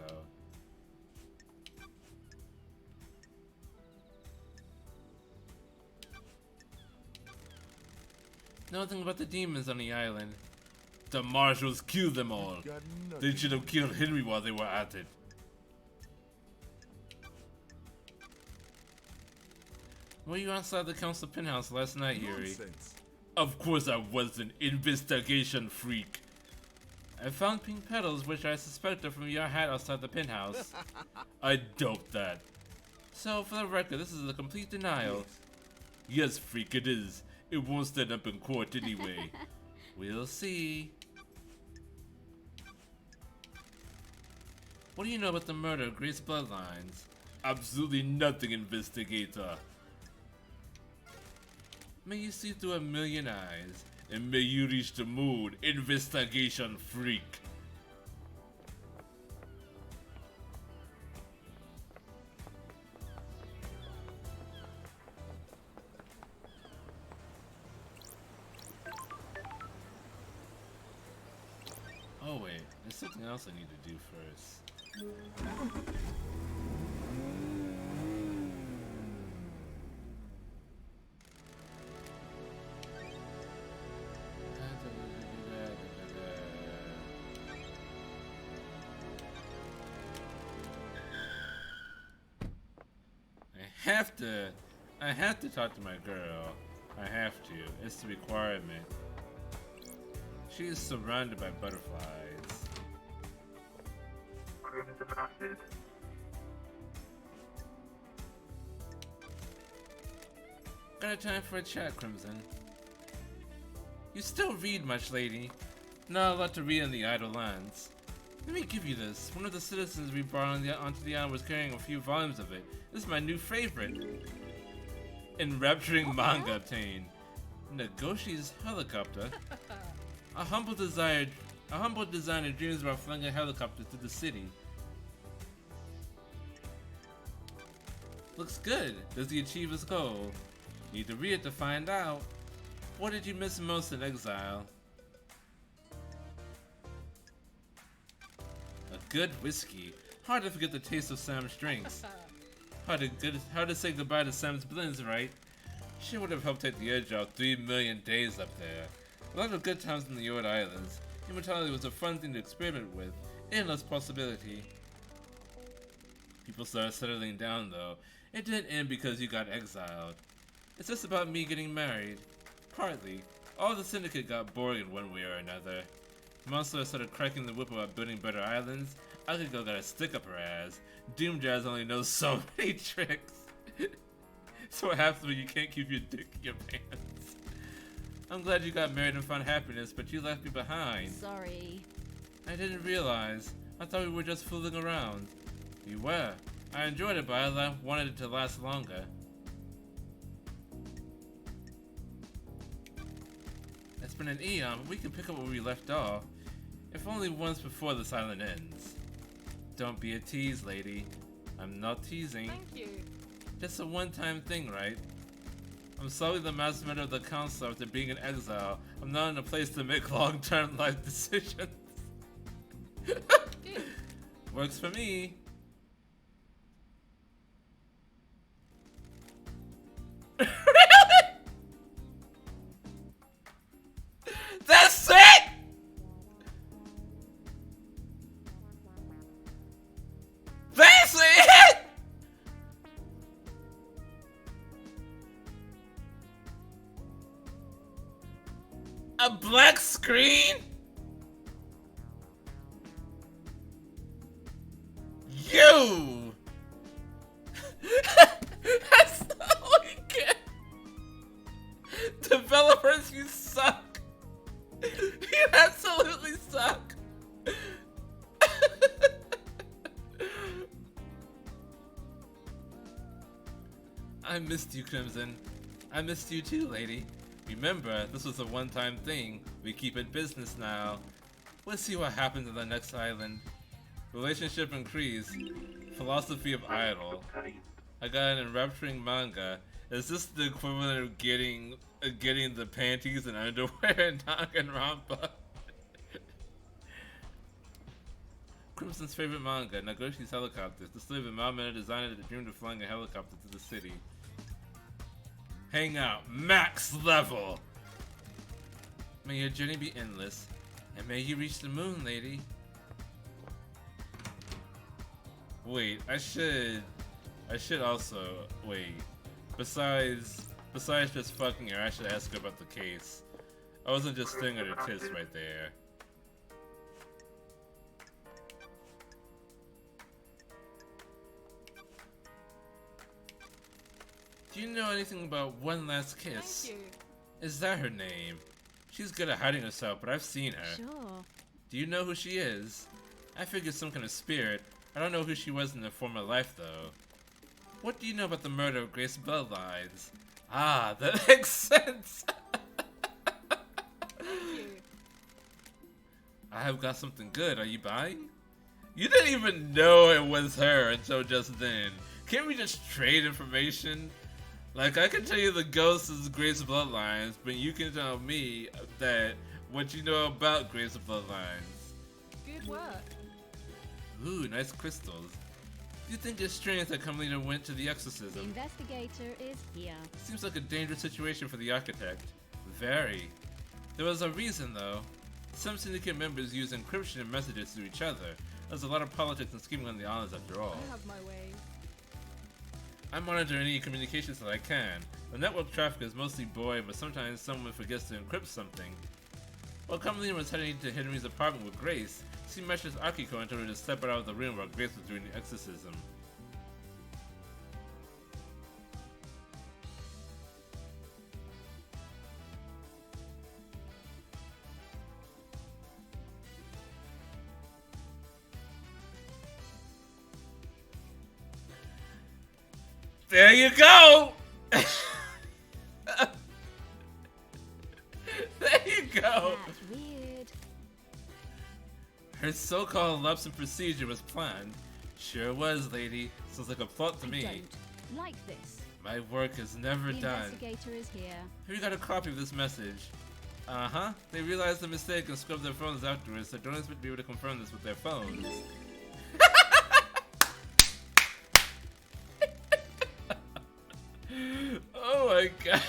Nothing about the demons on the island. The marshals killed them all. They should have killed Henry while they were at it. Were you outside the council penthouse last night, Yuri? Of course I was an investigation freak. I found pink petals which I suspect are from your hat outside the penthouse. I doubt that. So, for the record, this is a complete denial. Yes, freak, it is. It won't stand up in court anyway. We'll see. What do you know about the murder of Grace Bloodlines? Absolutely nothing, investigator. May you see through a million eyes, and may you reach the moon, investigation freak. Oh wait, there's something else I need to do first. I have to talk to my girl. I have to. It's the requirement. She is surrounded by butterflies. Crimson acid. Got a time for a chat, Crimson. You still read much, lady. Not a lot to read in the idle lands. Let me give you this. One of the citizens we brought onto the island was carrying a few volumes of it. This is my new favorite. Enrapturing manga obtained. Nagoshi's helicopter. A humble designer dreams about flying a helicopter to the city. Looks good. Does he achieve his goal? Need to read it to find out. What did you miss most in exile? A good whiskey. Hard to forget the taste of Sam's drinks. Hard to say goodbye to Sam's blends, right? She would have helped take the edge off 3 million days up there. A lot of good times in the Old Islands. Immortality was a fun thing to experiment with. Endless possibility. People started settling down though. It didn't end because you got exiled. It's just about me getting married. Partly. All the syndicate got bored in one way or another. Monster started cracking the whip about building better islands. Akiko got a stick up her ass. Doom Jazz only knows so many tricks. So what happens when you can't keep your dick in your pants? I'm glad you got married and found happiness, but you left me behind. Sorry. I didn't realize. I thought we were just fooling around. We were. I enjoyed it, but I wanted it to last longer. It's been an eon, but we can pick up where we left off. If only once before this island ends. Don't be a tease, lady. I'm not teasing. Thank you. Just a one-time thing, right? I'm solely the master member of the council after being in exile. I'm not in a place to make long-term life decisions. Works for me. That's it! That's it! A black screen? You! That's the only game. Developers, you suck. You absolutely suck. I missed you, Crimson. I missed you too, lady. Remember, this was a one-time thing. We keep it business now. Let's see what happens on the next island. Relationship increase. Philosophy of idol. I got an enrapturing manga. Is this the equivalent of getting the panties and underwear in Danganronpa? Crimson's favorite manga, Nagoshi's Helicopters. The story of a mild-mannered designer that dreamed of flying a helicopter to the city. Hang out, max level! May your journey be endless, and may you reach the moon, lady. Wait, I should also, wait. Besides just fucking her, I should ask her about the case. I wasn't just staring at her tits right there. Do you know anything about One Last Kiss? Thank you. Is that her name? She's good at hiding herself, but I've seen her. Sure. Do you know who she is? I figured some kind of spirit. I don't know who she was in her former life, though. What do you know about the murder of Grace Bloodlines? Ah, that makes sense! Thank you. I have got something good. Are you buying? You didn't even know it was her until just then. Can't we just trade information? Like, I can tell you the ghost is Grace Bloodlines, but you can tell me that what you know about Grace Bloodlines. Good work. Ooh, nice crystals. Do you think it's strange that Carmelita went to the The exorcism? investigator is here. Seems like a dangerous situation for the architect. Very. There was a reason, though. Some syndicate members use encryption and messages to each other. There's a lot of politics and scheming on the islands after all. I have my ways. I monitor any communications that I can. The network traffic is mostly buoyant, but sometimes someone forgets to encrypt something. While Carmelita was heading to Henry's apartment with Grace, she messaged Akiko and told her to step out of the room while Grace was doing the exorcism. There you go! There you go! That's weird. Her so-called lapse in procedure was planned. Sure was, lady. Sounds like a plot to I me. don't like this. My work is never The done. investigator is here. Here you got a copy of this message. Uh-huh. They realized the mistake and scrubbed their phones afterwards, so don't expect to be able to confirm this with their phones. Oh my god.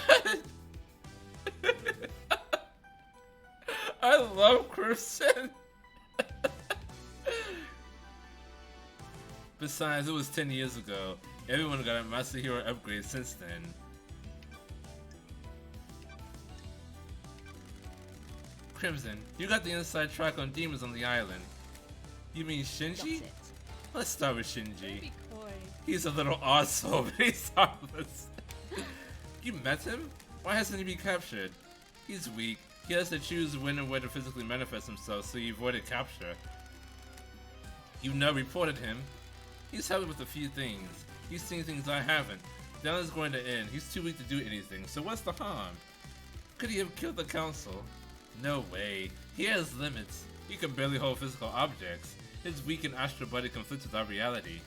I love Crimson. Besides, it was 10 years ago. Everyone got a Master Hero upgrade since then. Crimson, you got the inside track on demons on the island. You mean Got Shinji? it. Let's start with Shinji. Be coy. He's a little arsehole, but he's harmless. You met him? Why hasn't he been captured? He's weak. He has to choose when and where to physically manifest himself, so he avoided capture. You now reported him. He's helped with a few things. He's seen things I haven't. The island's going to end. He's too weak to do anything, so what's the harm? Could he have killed the council? No way. He has limits. He can barely hold physical objects. His weak and astral body conflicts with our reality.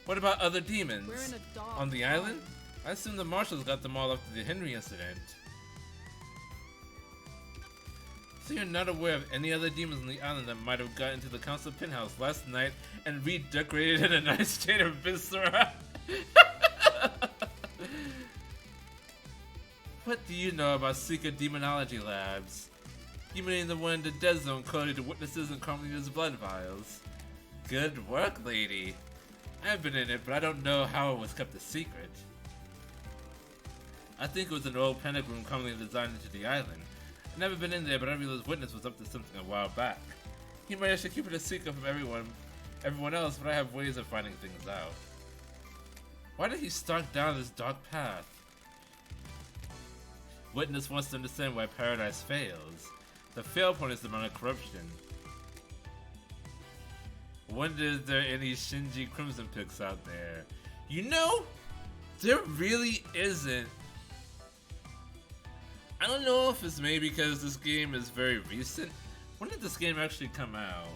What about other demons? We're in a dark On the island? I assume the marshals got them all after the Henry incident. So you're not aware of any other demons on the island that might have gotten to the council penthouse last night and redecorated in a nice state of viscera? What do you know about secret demonology labs? You mean the one in the dead zone coded to witnesses and Carmelina's blood vials? Good work, lady. I've been in it, but I don't know how it was kept a secret. I think it was an old panic room Carmelina designed into the island. I've never been in there, but I realized Witness was up to something a while back. He managed to keep it a secret from everyone else, but I have ways of finding things out. Why did he start down this dark path? Witness wants to understand why Paradise fails. The fail point is the amount of corruption. Wonder if there are any Shinji Crimson picks out there. You know, there really isn't. I don't know if it's maybe because this game is very recent. When did this game actually come out?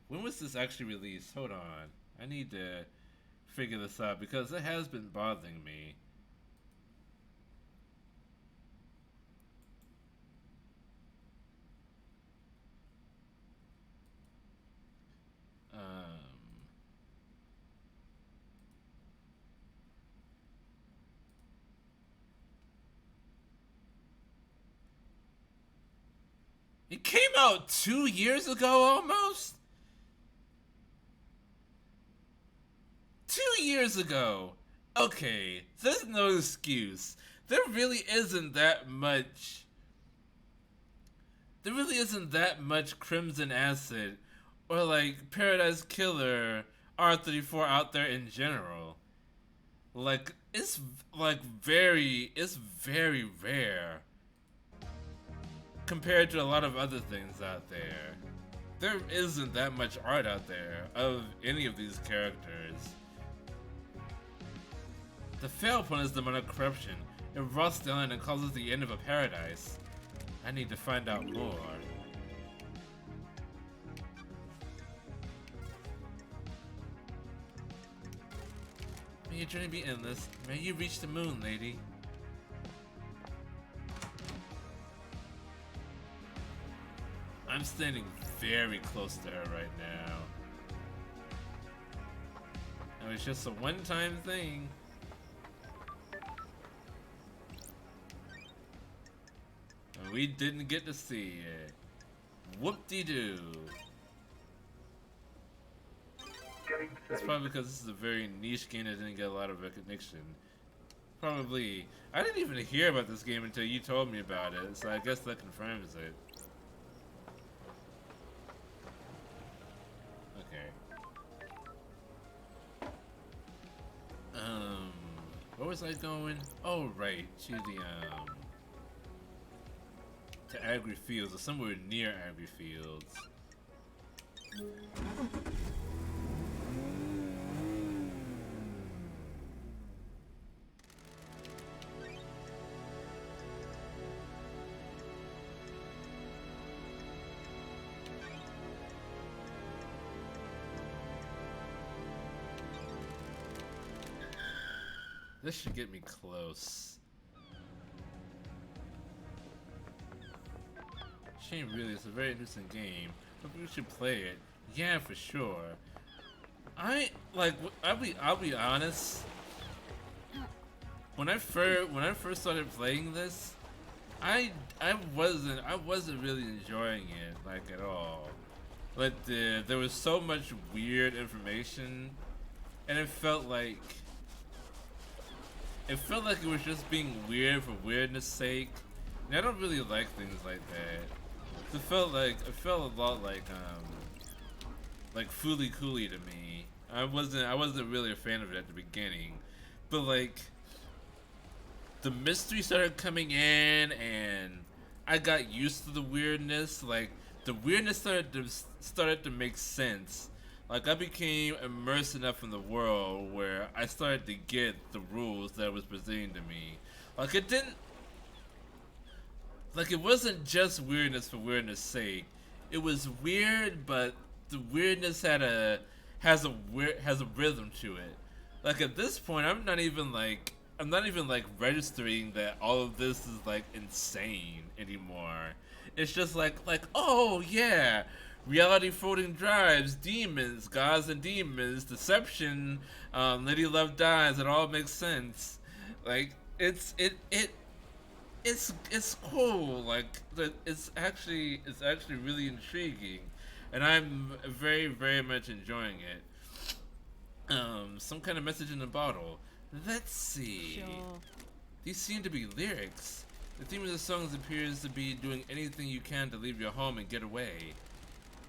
When was this actually released? Hold on. I need to figure this out because it has been bothering me. It came out 2 years ago almost? 2 years ago. Okay, there's no excuse. There really isn't that much. There really isn't that much Crimson Acid or like Paradise Killer R34 out there in general. Like it's very rare compared to a lot of other things out there. There isn't that much art out there of any of these characters. The fail point is the amount of corruption. It rots the island and causes the end of a paradise. I need to find out more. May your journey be endless. May you reach the moon, lady. I'm standing very close to her right now. And it's just a one-time thing. And we didn't get to see it. Whoop-de-doo. It's probably because this is a very niche game that didn't get a lot of recognition. Probably. I didn't even hear about this game until you told me about it, so I guess that confirms it. Where was I going? Oh, right, to the, to Agri Fields, or somewhere near Agri Fields. This should get me close. Shame really, it's a very interesting game. Hope we should play it. Yeah, for sure. I'll be honest. When I first started playing this, I wasn't really enjoying it like at all. Like there was so much weird information, and it felt like it was just being weird for weirdness sake. And I don't really like things like that. It felt a lot like Fooly Cooly to me. I wasn't really a fan of it at the beginning, but like the mystery started coming in, and I got used to the weirdness. Like the weirdness started to make sense. Like I became immersed enough in the world where I started to get the rules that was presenting to me. Like it wasn't just weirdness for weirdness sake. It was weird, but the weirdness has a rhythm to it. Like at this point, I'm not even like registering that all of this is like insane anymore. It's just like oh yeah, reality floating drives, demons, gods and demons, deception, Lady Love dies. It all makes sense. Like it's cool. Like it's actually really intriguing, and I'm very, very much enjoying it. Some kind of message in a bottle. Let's see. Sure. These seem to be lyrics. The theme of the songs appears to be doing anything you can to leave your home and get away.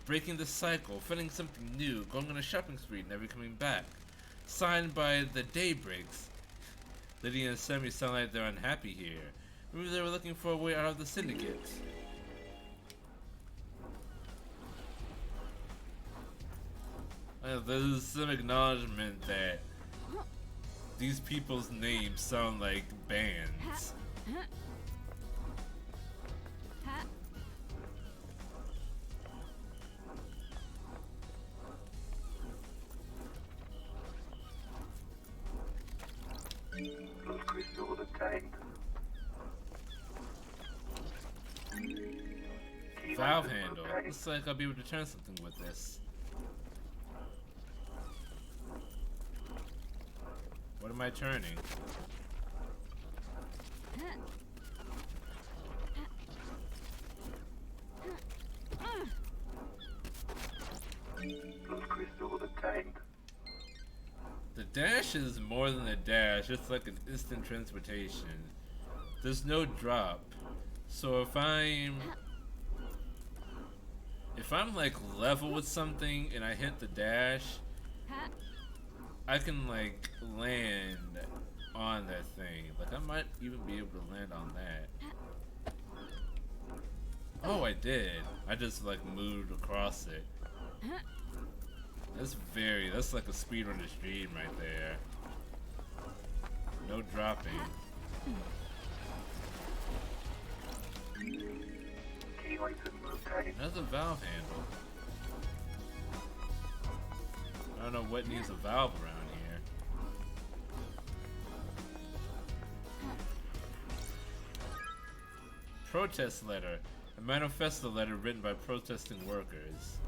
Breaking the cycle, finding something new, going on a shopping spree, never coming back. Signed by the Daybreaks. Lydia and Sammy sound like they're unhappy here. Maybe they were looking for a way out of the syndicate. There's some acknowledgement that these people's names sound like bands. Blood crystal obtained. Valve handle. Looks like I'll be able to turn something with this. What am I turning? Blood crystal obtained. The dash is more than a dash, it's like an instant transportation. There's no drop. So if I'm like level with something and I hit the dash, I can like land on that thing. Like I might even be able to land on that. Oh, I did. I just like moved across it. That's like a speedrunner's dream right there. No dropping. Key item obtained. Another valve handle. I don't know what needs a valve around here. Protest letter. A manifesto letter written by protesting workers.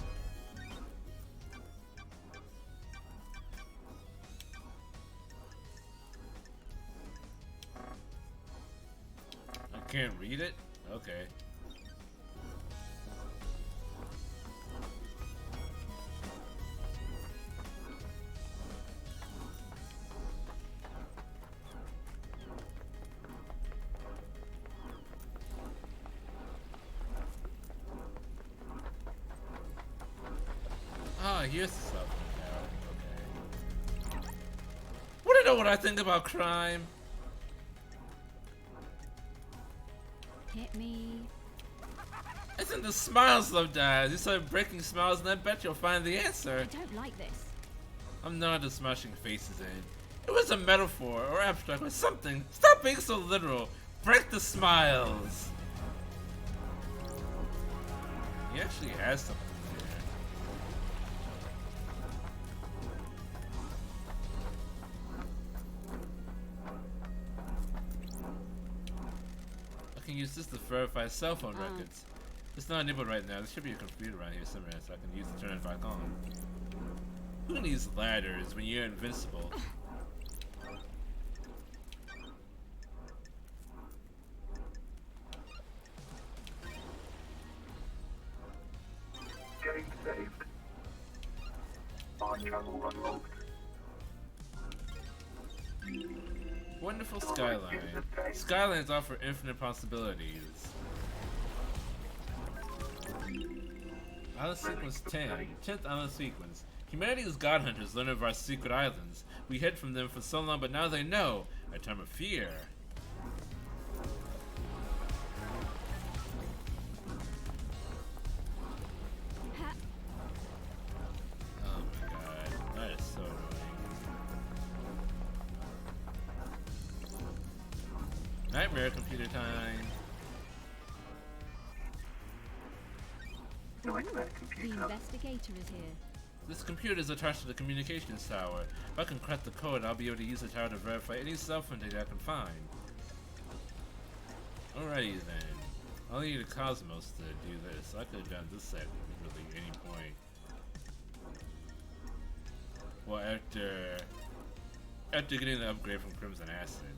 I can't read it? Okay. Ah, here's the stuff. Okay. Wanna know what I think about crime? Hit me. I think the smiles love dies. You start breaking smiles and I bet you'll find the answer. I don't like this. I'm not just smashing faces in. It was a metaphor or abstract or something. Stop being so literal. Break the smiles. He actually has something there. can use this to verify cell phone records. It's not enabled right now. There should be a computer around here somewhere so I can use it to turn it back on. Who needs ladders when you're invincible? Game saved. On channel unlocked. Wonderful skyline. Skylines offer infinite possibilities. Island sequence 10. 10th island sequence. Humanity's god hunters learn of our secret islands. We hid from them for so long, but now they know. A time of fear. Oh my god, that is so annoying. Nightmare computer time. Nightmare The computer. investigator is here. This computer is attached to the communications tower. If I can crack the code, I'll be able to use the tower to verify any cell phone data I can find. Alrighty then. I'll need a Cosmos to do this. I could have done this at really any point. Well, after getting the upgrade from Crimson Acid,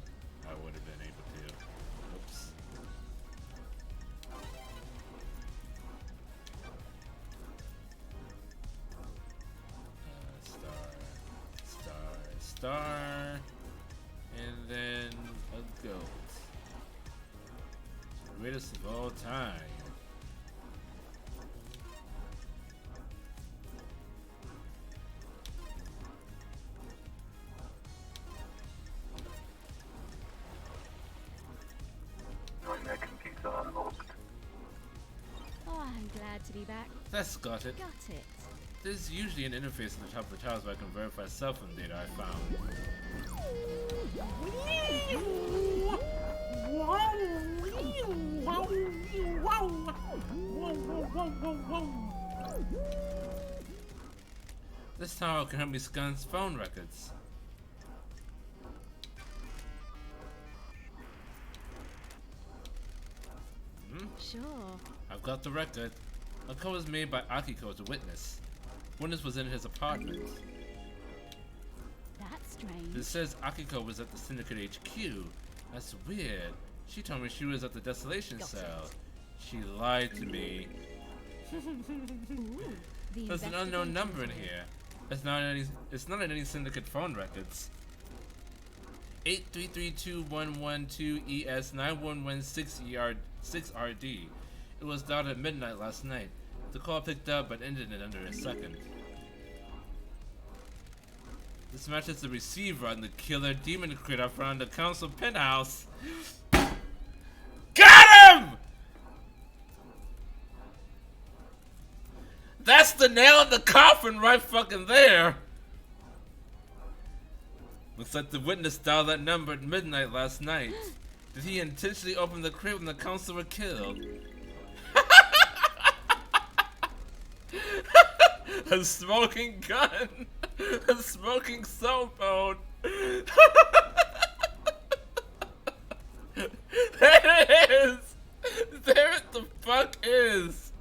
I would have been able to. Oops. Star, and then a goat. Greatest of all time. Nightmare computer unlocked. Oh, I'm glad to be back. That's got it. Got it. There's usually an interface at the top of the towers where I can verify cell phone data I found. This tower can help me scan phone records. Sure. I've got the record. A code was made by Akiko as a witness. Witness was in his apartment. That's strange. It says Akiko was at the Syndicate HQ. That's weird. She told me she was at the Desolation Got Cell. She lied to me. The There's an unknown investigator number in is here. It's not in any Syndicate phone records. 8332112ES9116ER6RD. It was dialed at midnight last night. The call picked up but ended in under a second. This matches the receiver on the killer demon critter found the council penthouse. Got him! That's the nail in the coffin right fucking there. Looks like the witness dialed that number at midnight last night. Did he intentionally open the crib when the council were killed? A smoking gun! A smoking cell phone! There it is! There it the fuck is!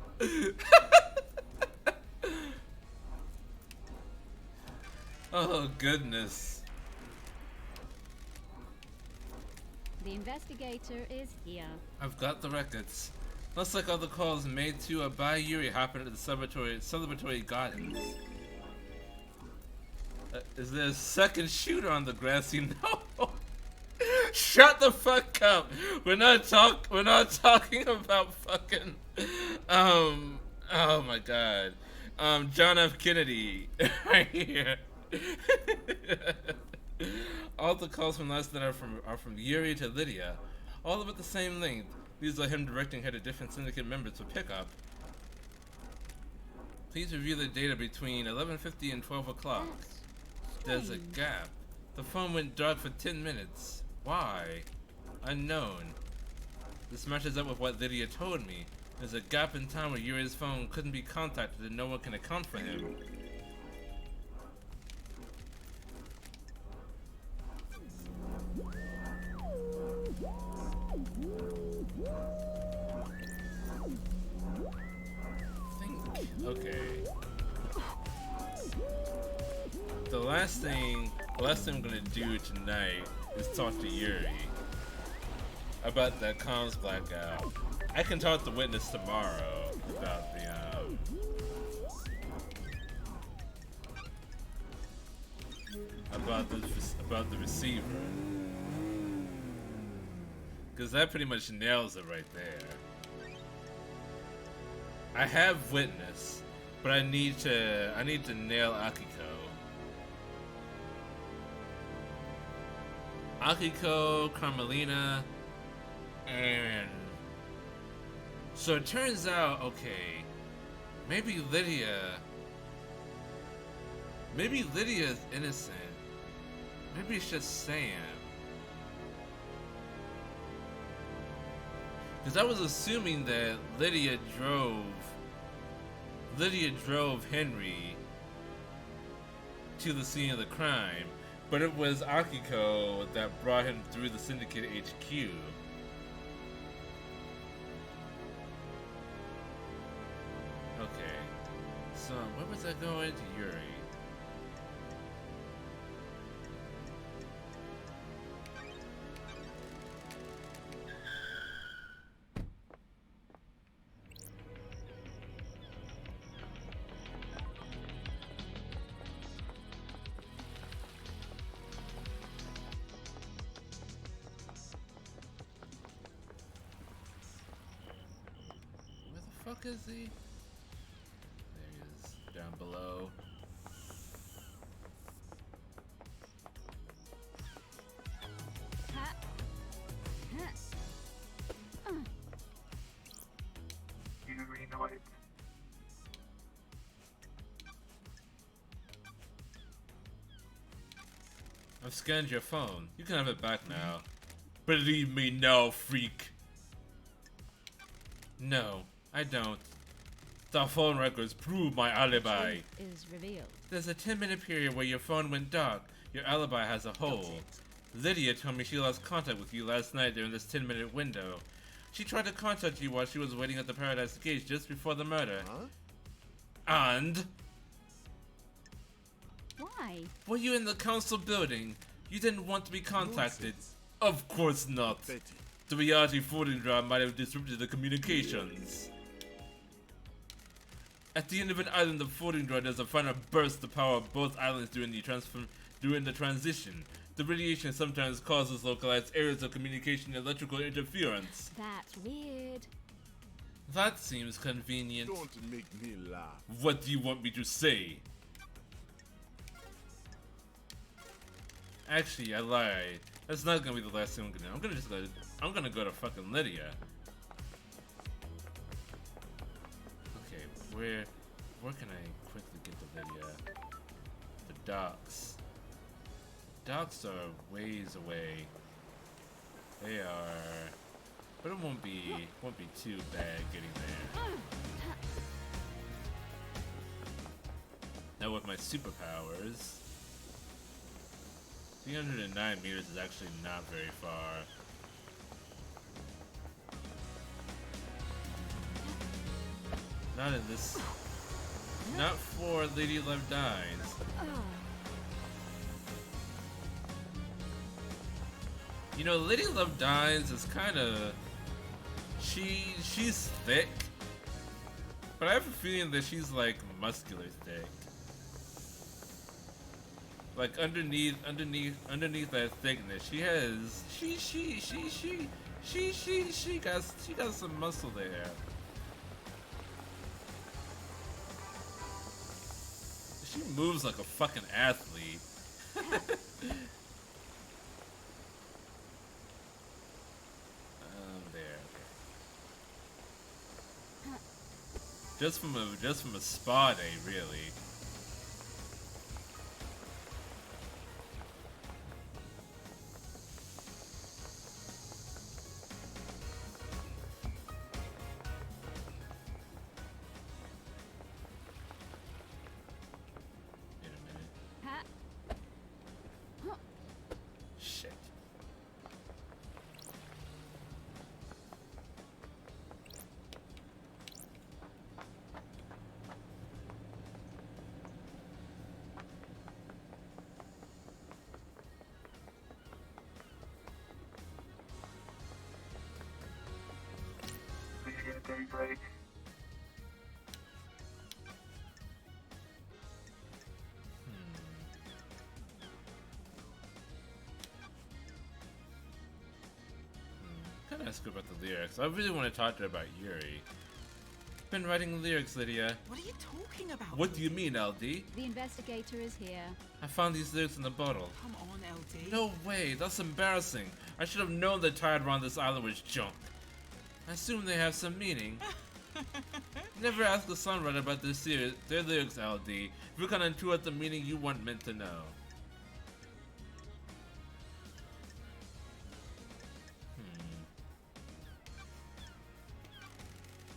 Oh goodness. The investigator is here. I've got the records. Looks like all the calls made to or by Yuri happened at the celebratory gardens. Is there a second shooter on the grassy knoll? Shut the fuck up! We're not talking about fucking oh my god. John F. Kennedy right here. All the calls from last night are from Yuri to Lydia. All of it the same length. These are him directing her to different syndicate members for pickup. Please review the data between 11:50 and 12 o'clock. There's a gap. The phone went dark for 10 minutes. Why? Unknown. This matches up with what Lydia told me. There's a gap in time where Yuri's phone couldn't be contacted and no one can account for him. last thing I'm gonna do tonight is talk to Yuri about that comms blackout. I can talk to Witness tomorrow about the receiver, because that pretty much nails it right there. I have Witness, but I need to nail Akiko, Carmelina, and so it turns out, okay, maybe Lydia is innocent. Maybe it's just Sam. Because I was assuming that Lydia drove Henry to the scene of the crime, but it was Akiko that brought him through the Syndicate HQ. Okay, so where was I going? To Yuri. Where the fuck is he? There he is, down below. You know it. I've scanned your phone. You can have it back now. Believe me, no, freak. No, I don't. The phone records prove my alibi. Is revealed. There's a 10-minute period where your phone went dark. Your alibi has a hole. Lydia told me she lost contact with you last night during this 10-minute window. She tried to contact you while she was waiting at the Paradise Gate just before the murder. Huh? And? Why? Were you in the council building? You didn't want to be contacted. Nonsense. Of course not. Pathetic. The reality folding drive might have disrupted the communications. At the end of an island, the folding drive does a final burst the power of both islands during the transition. The radiation sometimes causes localized areas of communication and electrical interference. That's weird. That seems convenient. Don't make me laugh. What do you want me to say? Actually, I lied. That's not gonna be the last thing I'm gonna do. I'm gonna go to fucking Lydia. Okay, where can I quickly get to Lydia? The docks. Docks are ways away. They are, but it won't be too bad getting there. Now with my superpowers, 309 meters is actually not very far. Not in this. Not for Lady Love Dies. You know, Lady Love Dies is kind of. She's thick, but I have a feeling that she's like muscular thick. Like underneath that thickness, she got some muscle there. She moves like a fucking athlete. There. Just from a spa day, really. Shit. daybreak. Gotta ask her about the lyrics. I really want to talk to her about Yuri. Been writing lyrics, Lydia. What are you talking about? What do you mean, LD? The investigator is here. I found these lyrics in the bottle. Come on, LD. No way, that's embarrassing. I should have known the tide around this island was junk. I assume they have some meaning. Never ask the songwriter about their lyrics, LD. If you're gonna intuit the meaning you weren't meant to know.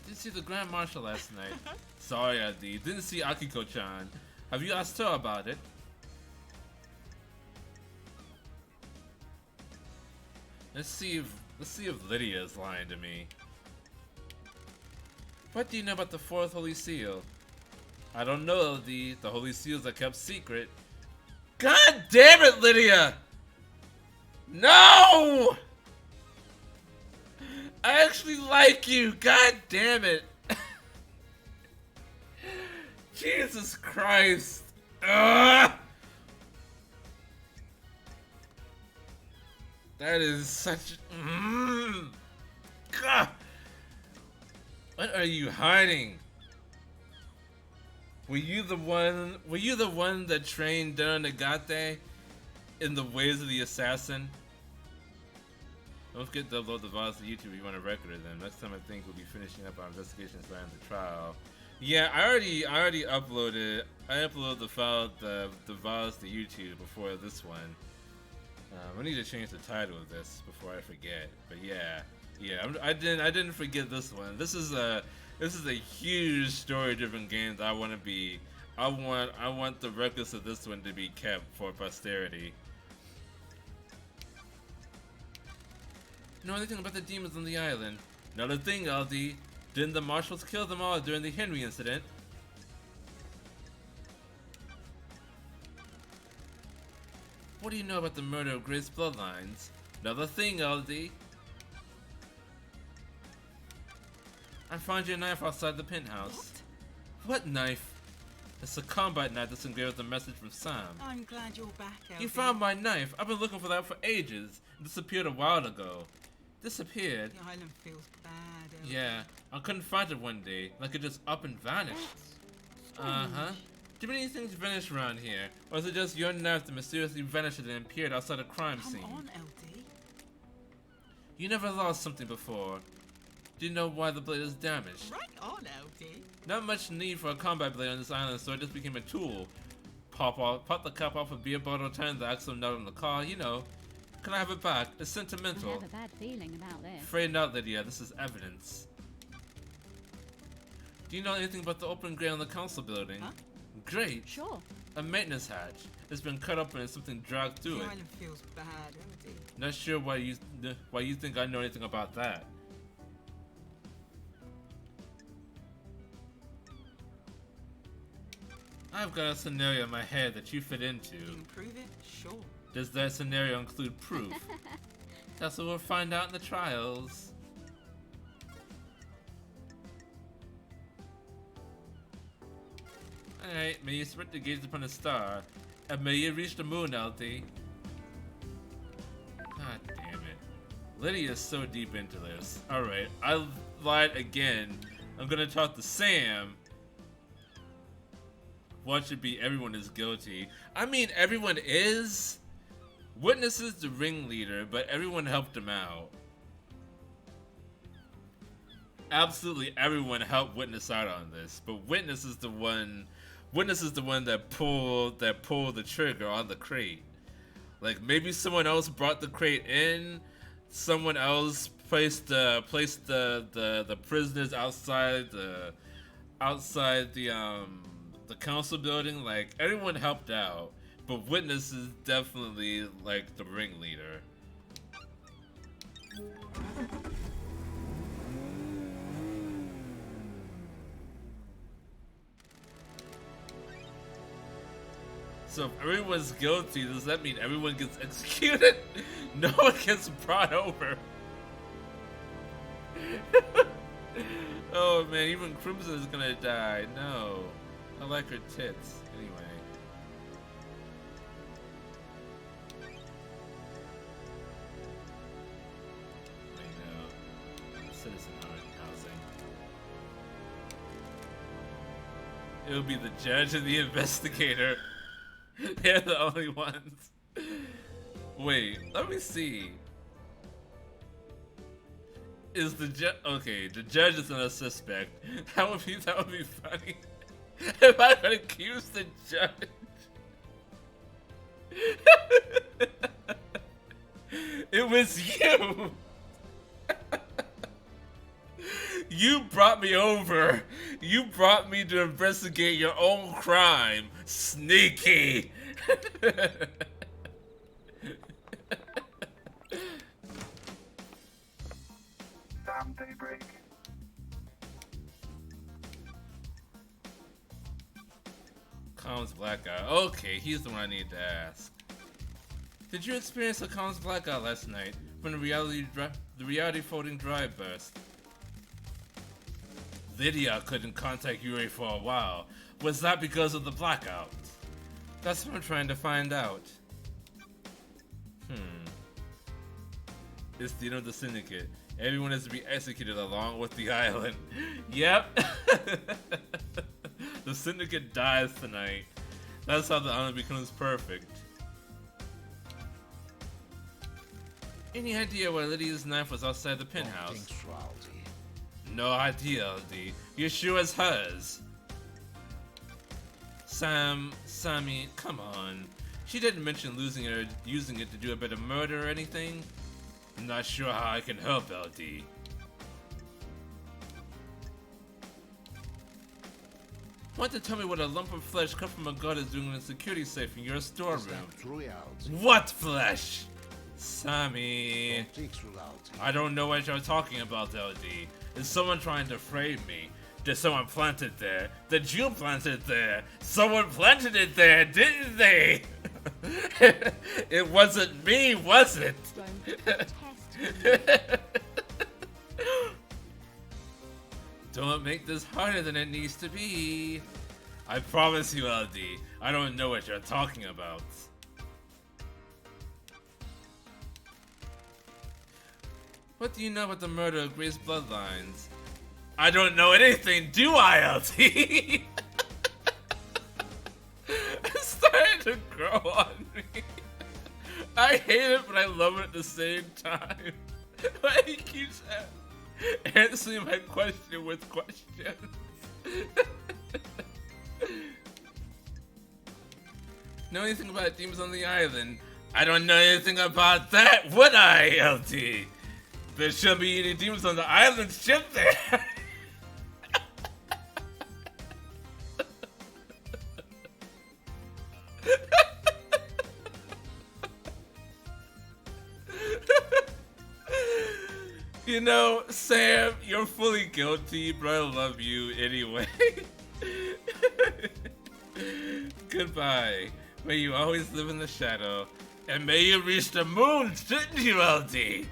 Didn't see the Grand Marshal last night. Sorry, LD. Didn't see Akiko-chan. Have you asked her about it? Let's see if Lydia is lying to me. What do you know about the fourth Holy Seal? I don't know, LD. The Holy Seals are kept secret. God damn it, Lydia! No! I actually like you. God damn it. Jesus Christ. Ugh! That is such. God. What are you hiding? Were you the one that trained Dara Nagate in the ways of the assassin? Don't forget to upload the VODs to YouTube if you want to record of them. Next time I think we'll be finishing up our investigation starting the trial. Yeah, I already uploaded. I uploaded the file, the VODs to YouTube before this one. I need to change the title of this before I forget. But yeah, I didn't forget this one. This is a huge story-driven game that I want to be. I want the records of this one to be kept for posterity. Know anything about the demons on the island? Another thing, LD. Didn't the marshals kill them all during the Henry incident? What do you know about the murder of Grace bloodlines? Another thing, LD. I found your knife outside the penthouse. What knife? It's a combat knife that's engraved with a message from Sam. I'm glad you're back, LD. You found my knife. I've been looking for that for ages. It disappeared a while ago. Disappeared? The island feels bad, LD. Yeah, I couldn't find it one day. Like it just up and vanished. Uh-huh. Too many things vanish around here. Or is it just your knife that mysteriously vanished and appeared outside a crime scene? Come on, LD. You never lost something before. Do you know why the blade is damaged? Right on, LD. Not much need for a combat blade on this island, so it just became a tool. Pop the cap off a beer bottle, turn the axle nut on the car, you know. Can I have it back? It's sentimental. I have a bad feeling about this. Afraid not, Lydia. This is evidence. Do you know anything about the open grate on the council building? Huh? Great. Sure. A maintenance hatch. It's been cut open and something dragged through The it. island feels bad, LD. Not sure why you think I know anything about that. I've got a scenario in my head that you fit into. Improve it? Sure. Does that scenario include proof? That's what we'll find out in the trials. Alright, may you sprint to gaze upon a star, and may you reach the moon, LD. God damn it. Lydia's so deep into this. Alright, I lied again. I'm gonna talk to Sam. What should be everyone is guilty. I mean, everyone is. Witness is the ringleader, but everyone helped him out. Absolutely everyone helped Witness out on this, but Witness is the one that pulled the trigger on the crate. Like maybe someone else brought the crate in, someone else placed the prisoners outside the council building. Like everyone helped out, but Witness is definitely like the ringleader. So if everyone's guilty, does that mean everyone gets executed? No one gets brought over. Man, even Crimson is gonna die. No. I like her tits. Anyway. I know. Citizen housing. It'll be the judge and the investigator. They're the only ones. Wait, let me see. Is the judge okay? The judge isn't a suspect. That would be funny. If I could accuse the judge. It was you. You brought me over. You brought me to investigate your own crime. Sneaky. Damn daybreak. Comms blackout. Okay, he's the one I need to ask. Did you experience a comms blackout last night when the reality folding drive burst? Lydia couldn't contact Yuri for a while. Was that because of the blackout? That's what I'm trying to find out. It's the end of the syndicate. Everyone is to be executed along with the island. Yep. The syndicate dies tonight. That's how the island becomes perfect. Any idea why Lydia's knife was outside the penthouse? No idea, LD. You sure it's hers? Sammy, come on. She didn't mention losing it or using it to do a bit of murder or anything. I'm not sure how I can help, LD. Want to tell me what a lump of flesh cut from a gut is doing in a security safe in your storeroom? What flesh? Sammy. I don't know what you're talking about, LD. Is someone trying to frame me? Did someone plant it there? Did you plant it there? Someone planted it there, didn't they? It wasn't me, was it? Don't make this harder than it needs to be. I promise you, LD, I don't know what you're talking about. What do you know about the murder of Grace Bloodlines? I don't know anything, do I, LD? It's starting to grow on me. I hate it, but I love it at the same time. Why he keeps answering my question with questions. Know anything about demons on the island? I don't know anything about that, would I, LT? There shouldn't be any demons on the island, should there? You know, Sam, you're fully guilty, but I love you anyway. Goodbye. May you always live in the shadow. And may you reach the moon, shouldn't you, LD?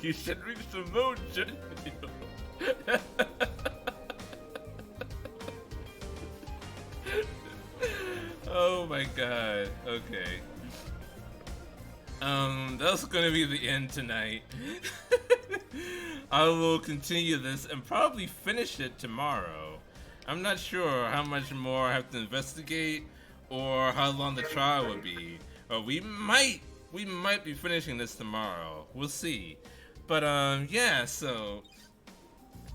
You should reach the moon, shouldn't you? Oh my god. Okay. That's gonna be the end tonight. I will continue this and probably finish it tomorrow. I'm not sure how much more I have to investigate or how long the trial will be. Or we might be finishing this tomorrow. We'll see. But yeah, so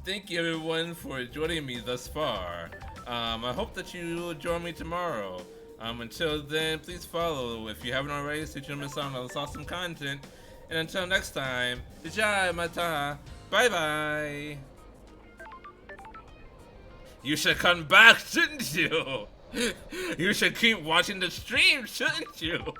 thank you everyone for joining me thus far. I hope that you will join me tomorrow. Until then, please follow if you haven't already so you don't miss out on this awesome content. And until next time, Jai Mata. Bye bye. You should come back, shouldn't you? You should keep watching the stream, shouldn't you?